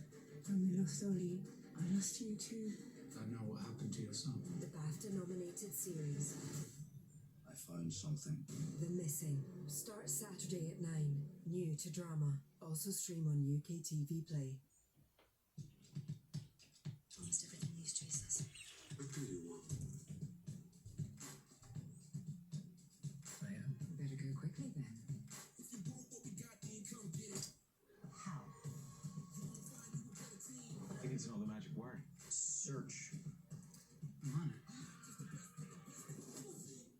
When we lost Oli, I lost you too. I know what happened to your son. The BAFTA-nominated series, I found something. The Missing. Starts Saturday at 9. New to drama. Also stream on UK TV Play. Almost everything these Jesus. What do you want? I am. Better go quickly then. How? I think it's another magic word. Search. I'm on it.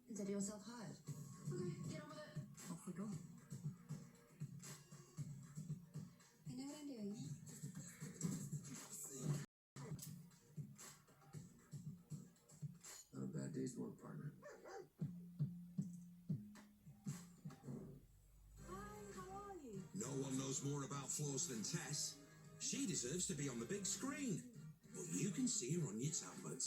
Consider yourself hired. Okay, get on with it. Off we go. I know what I'm doing. Not a bad day's work, partner. Hi, how are you? No one knows more about flaws than Tess. She deserves to be on the big screen. But you can see her on your tablet.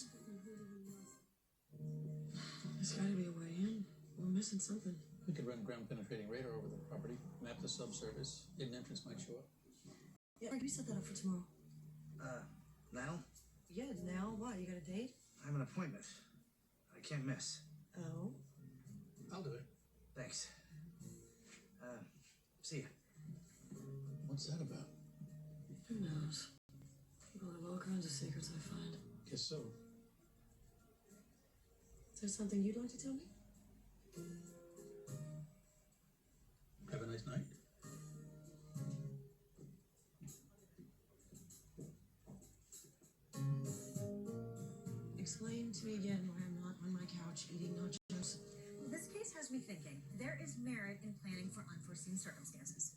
There's gotta be a way in. We're missing something. We could run ground penetrating radar over the property, map the subsurface. Hidden entrance might show up. Yeah, we set that up for tomorrow. Now? Yeah, now what? You got a date? I have an appointment. I can't miss. Oh. I'll do it. Thanks. See ya. What's that about? Who knows? People have all kinds of secrets, I find. Guess so. Is there something you'd like to tell me? Have a nice night. Explain to me again why I'm not on my couch eating nachos. This case has me thinking. There is merit in planning for unforeseen circumstances.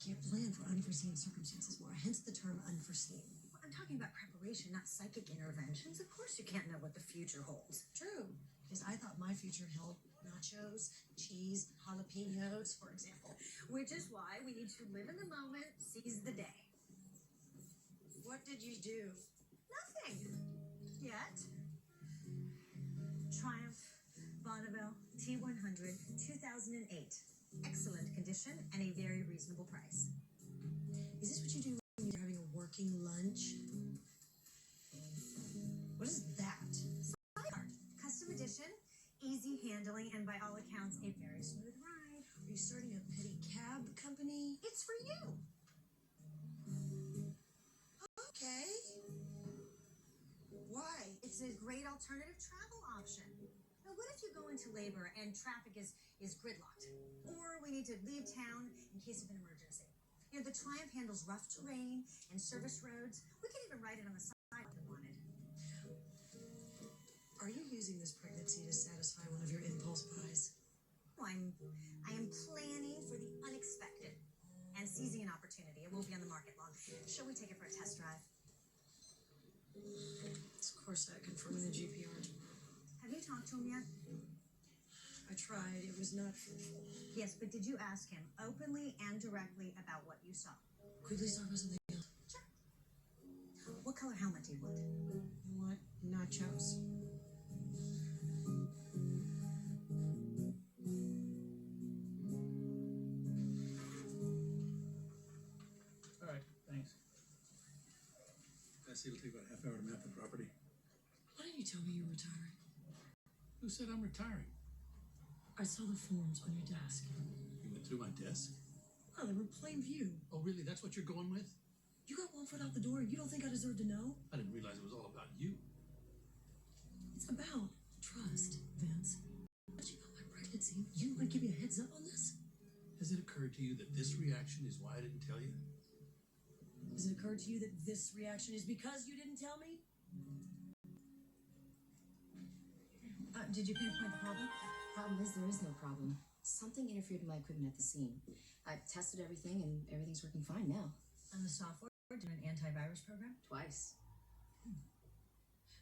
Can't plan for unforeseen circumstances, Laura, hence the term unforeseen. Well, I'm talking about preparation, not psychic interventions. Of course you can't know what the future holds. True, because I thought my future held nachos, cheese, jalapenos, for example. Which is why we need to live in the moment, seize the day. What did you do? Nothing. Yet. Triumph Bonneville T100 2008. Excellent condition and a very reasonable price. Is this what you do when you're having a working lunch? What is that? Custom edition, easy handling, and by all accounts, a very smooth ride. Are you starting a petty cab company? It's for you. Okay. Why? It's a great alternative travel option. Now, what if you go into labor and traffic is gridlocked? Or we need to leave town in case of an emergency? You know, the Triumph handles rough terrain and service roads. We can even ride it on the side if we wanted. Are you using this pregnancy to satisfy one of your impulse buys? I am planning for the unexpected and seizing an opportunity. It won't be on the market long. Shall we take it for a test drive? It's Corsac confirming the GPR tomorrow. Have you talked to him yet? I tried. It was not fruitful. Yes, but did you ask him openly and directly about what you saw? Could we start with something else? Sure. What color helmet do you want? You want nachos? All right, thanks. I see it'll take about a half hour to map the property. Why didn't you tell me you were retiring? Who said I'm retiring? I saw the forms on your desk. You went through my desk? Oh, they were plain view. Oh, really? That's what you're going with? You got one foot out the door. You don't think I deserve to know? I didn't realize it was all about you. It's about trust, Vince. But you know my pregnancy. You might give me a heads up on this? Has it occurred to you that this reaction is why I didn't tell you? Has it occurred to you that this reaction is because you didn't tell me? Did you pinpoint the problem? Problem is, there is no problem. Something interfered with my equipment at the scene. I've tested everything, and everything's working fine now. And the software did an antivirus program? Twice.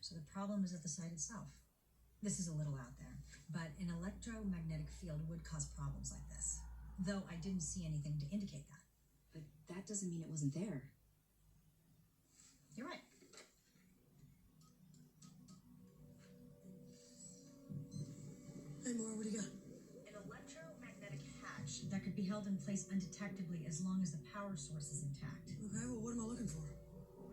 So the problem is at the site itself. This is a little out there, but an electromagnetic field would cause problems like this. Though I didn't see anything to indicate that. But that doesn't mean it wasn't there. You're right. Hey, Maura, what do you got? An electromagnetic hatch that could be held in place undetectably as long as the power source is intact. Okay, well, what am I looking for?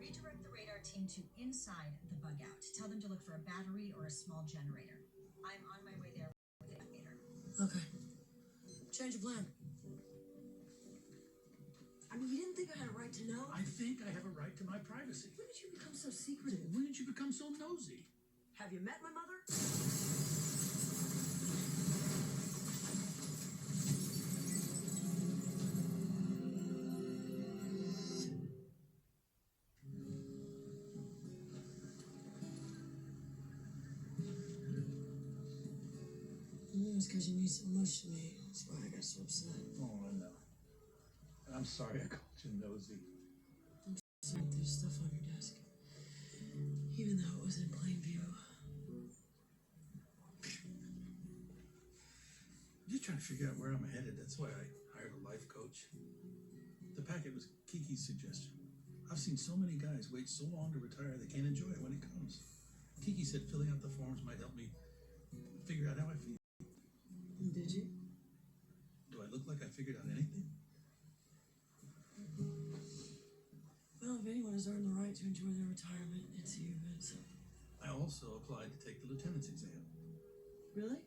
Redirect the radar team to inside the bug out. Tell them to look for a battery or a small generator. I'm on my way there with the navigator. Okay. Change of plan. I mean, you didn't think I had a right to know? I think I have a right to my privacy. When did you become so secretive? When did you become so nosy? Have you met my mother? It's because you mean so much to me. That's why I got so upset. Oh, I know. I'm sorry I called you nosy. I'm sorry there's stuff on your desk. Even though it was in plain view. I'm just trying to figure out where I'm headed. That's why I hired a life coach. The packet was Kiki's suggestion. I've seen so many guys wait so long to retire they can't enjoy it when it comes. Kiki said filling out the forms might help me figure out how I feel. Did you? Do I look like I figured out anything? Well, if anyone has earned the right to enjoy their retirement, it's you, Vince. I also applied to take the lieutenant's exam. Really?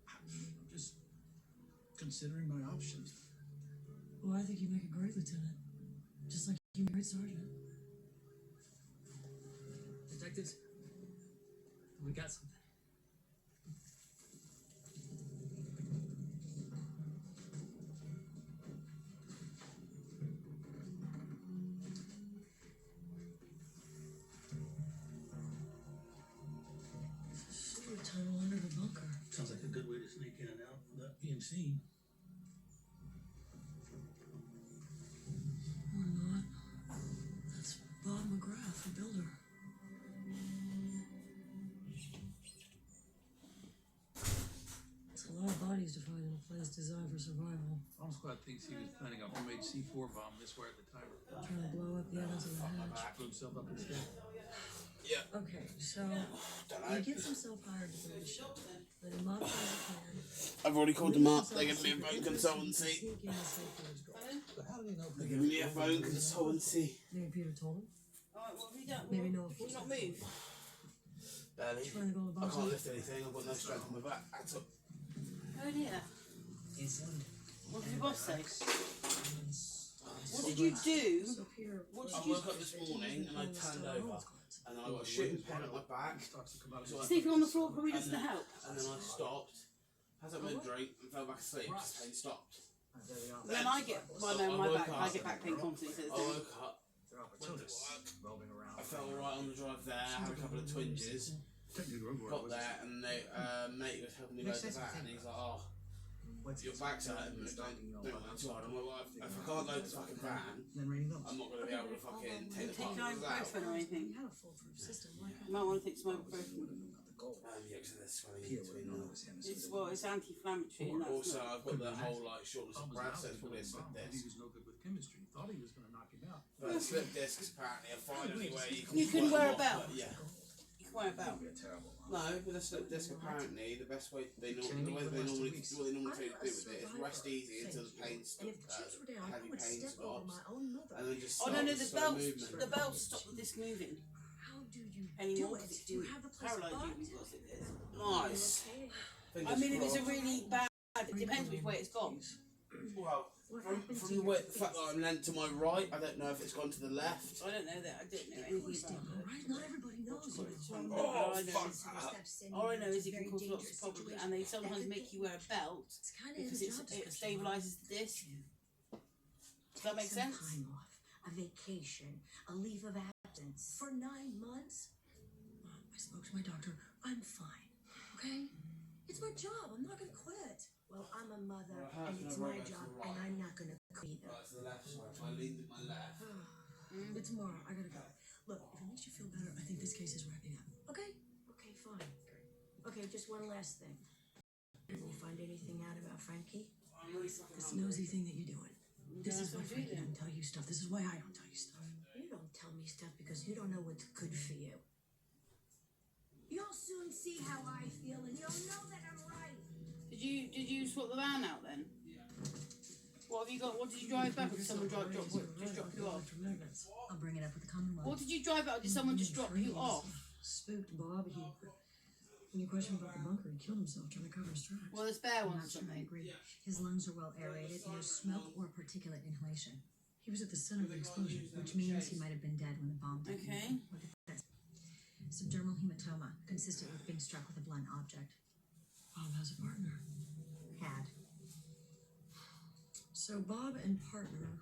I'm just considering my options. Well, I think you make a great lieutenant. Just like you make a great sergeant. Detectives, we got something. Sewer tunnel under the bunker. Sounds like a good way to sneak in and out without being seen. Or not. That's Bob McGrath, the builder. It's a lot of bodies to find in a place designed for survival. Bomb squad thinks he was planning a homemade C4 bomb this way at the timer. Trying to blow up the ovens of the hatch. Blew himself up instead. Yeah. Okay, so he gets himself hired to build a ship. Then he modifies the plan. I've already called them up. They're giving me a phone consultancy. But how do you know? They're giving me a phone consultancy. Maybe Peter told him. Alright, what have you done? Maybe no. Will you not move? Barely. Trying to go to the I bottom. can't lift anything. I've got no strength on my back at all. Oh dear. What did your boss say? What did you do? What I did you woke up this morning and I turned over. And then I got a shooting pain at my back. Sleeping on the floor probably doesn't help. And then I stopped. Had a bit of drink and fell back asleep. Just pain stopped. When I get, well no, my back, I get back pain constantly. I woke up. Went to work. I felt alright on the drive there. Had a couple of twinges. Got there and the mate was helping me load the van and he's like, oh, your back's hurting, don't work too hard. I'm like, if I can't load the fucking van, I'm not going to be able to fucking take the Take particles out. ibuprofen or anything. You had a foolproof system. Why You might want to take some ibuprofen. Yeah, because there's swelling in between them. It's anti-inflammatory and that's Also, not. I've got the whole like shortness of breath, so it's probably a slip He disc. was no good with chemistry. He thought he was going to knock him out. But slip discs apparently are finally where You can wear a belt. Yeah. You can wear a belt. No, with a slip disc apparently the best way the way they normally do with it is rest easy until the pain stops, heavy pain stops, and then just Oh start no, with the slow belt, movement. the belt stopped the disc moving. How do you Anymore, do it? because Do you have the place paralyzed you bugged? because it is. Nice. I mean, if it's a really bad, it depends which way it's gone. Well, from the way, the fact that I'm leant to my right, I don't know if it's gone to the left. I don't know that. I don't know anything about that. Right? Not everybody knows what it's All Oh, I know fuck is, that. all I know is it can cause lots of problems, and they sometimes make you wear a belt because it stabilises the disc. Does that make sense? Time off, a vacation, a leave of absence for 9 months. Mom, I spoke to my doctor. I'm fine. Okay? It's my job. I'm not gonna quit. Well, I'm a mother, and it's my job, and I'm not gonna quit either. Right to the left, sorry. If I lead with my left. But tomorrow, I gotta go. Look, if it makes you feel better, I think this case is wrapping up. Okay? Okay, fine. Okay, just one last thing. Did you find anything out about Frankie? This nosy thing that you're doing. This is why Frankie doesn't tell you stuff. This is why I don't tell you stuff. You don't tell me stuff because you don't know what's good for you. You'll soon see how I feel, and you'll know that I'm right. Did you swap the van out then? What have you got? What did you drive back, or did someone just drop you off? I'll bring it up with the Commonwealth. What did you drive out, or did someone just drop you off? Spooked Bob. When you question about the bunker, he killed himself trying to cover his tracks. Well, the spare I'm one's not sure I something. agree. His lungs are well aerated, no smoke or particulate inhalation. He was at the center of the explosion. Which means he might have been dead when the bomb detonated. Okay. Look at this. Subdermal hematoma, consistent with being struck with a blunt object. Bob has a partner. Had. So Bob and partner,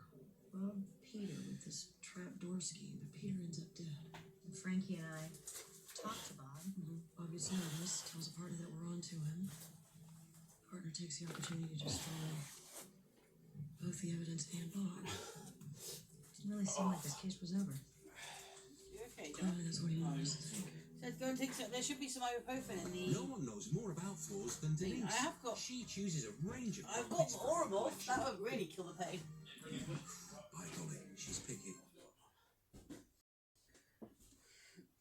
Bob Peter with this trapdoor scheme, but Peter ends up dead. And Frankie and I talked to Bob. Bob gets nervous, tells a partner that we're on to him. Partner takes the opportunity to destroy both the evidence and Bob. Didn't really seem like this case was over. Okay, Clearly that's what he wants to think. Said go and take some. There should be some ibuprofen in the. No one knows more about flaws than Denise. I have got. She chooses a range of. I've got horrible. That would really kill the pain. By golly, she's picky.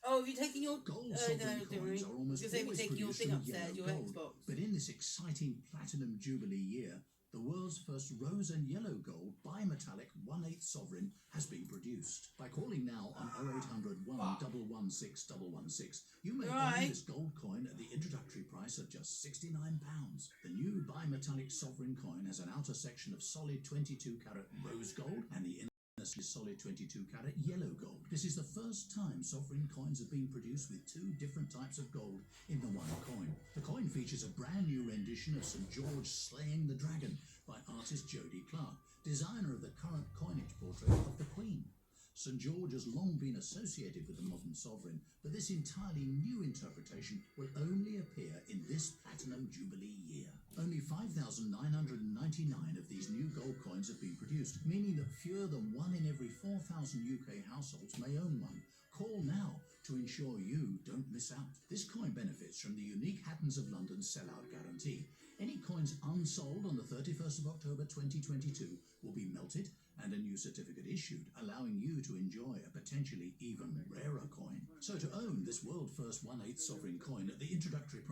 Oh, have you taken your Gold no, sovereign don't worry. coins are almost Because they'll be always taking your produced thing from upstairs, your yellow gold. Xbox. But in this exciting Platinum Jubilee year, the world's first rose and yellow gold bimetallic 1/8 sovereign has been produced. By calling now on 0800 116 116, you may own this gold coin at the introductory price of just £69. The new bimetallic sovereign coin has an outer section of solid 22-carat rose gold and the inner is solid 22-carat yellow gold. This is the first time sovereign coins have been produced with two different types of gold in the one coin. The coin features a brand new rendition of St. George slaying the dragon by artist Jody Clark, designer of the current coinage portrait of the Queen. St. George has long been associated with the modern sovereign, but this entirely new interpretation will only appear in this Platinum Jubilee year. Only 5,999 of these new gold coins have been produced, meaning that fewer than 1 in every 4,000 UK households may own one. Call now to ensure you don't miss out. This coin benefits from the unique Hattons of London sellout guarantee. Any coins unsold on the 31st of October 2022 will be melted and a new certificate issued, allowing you to enjoy a potentially even rarer coin. So to own this world first 1/8 sovereign coin at the introductory price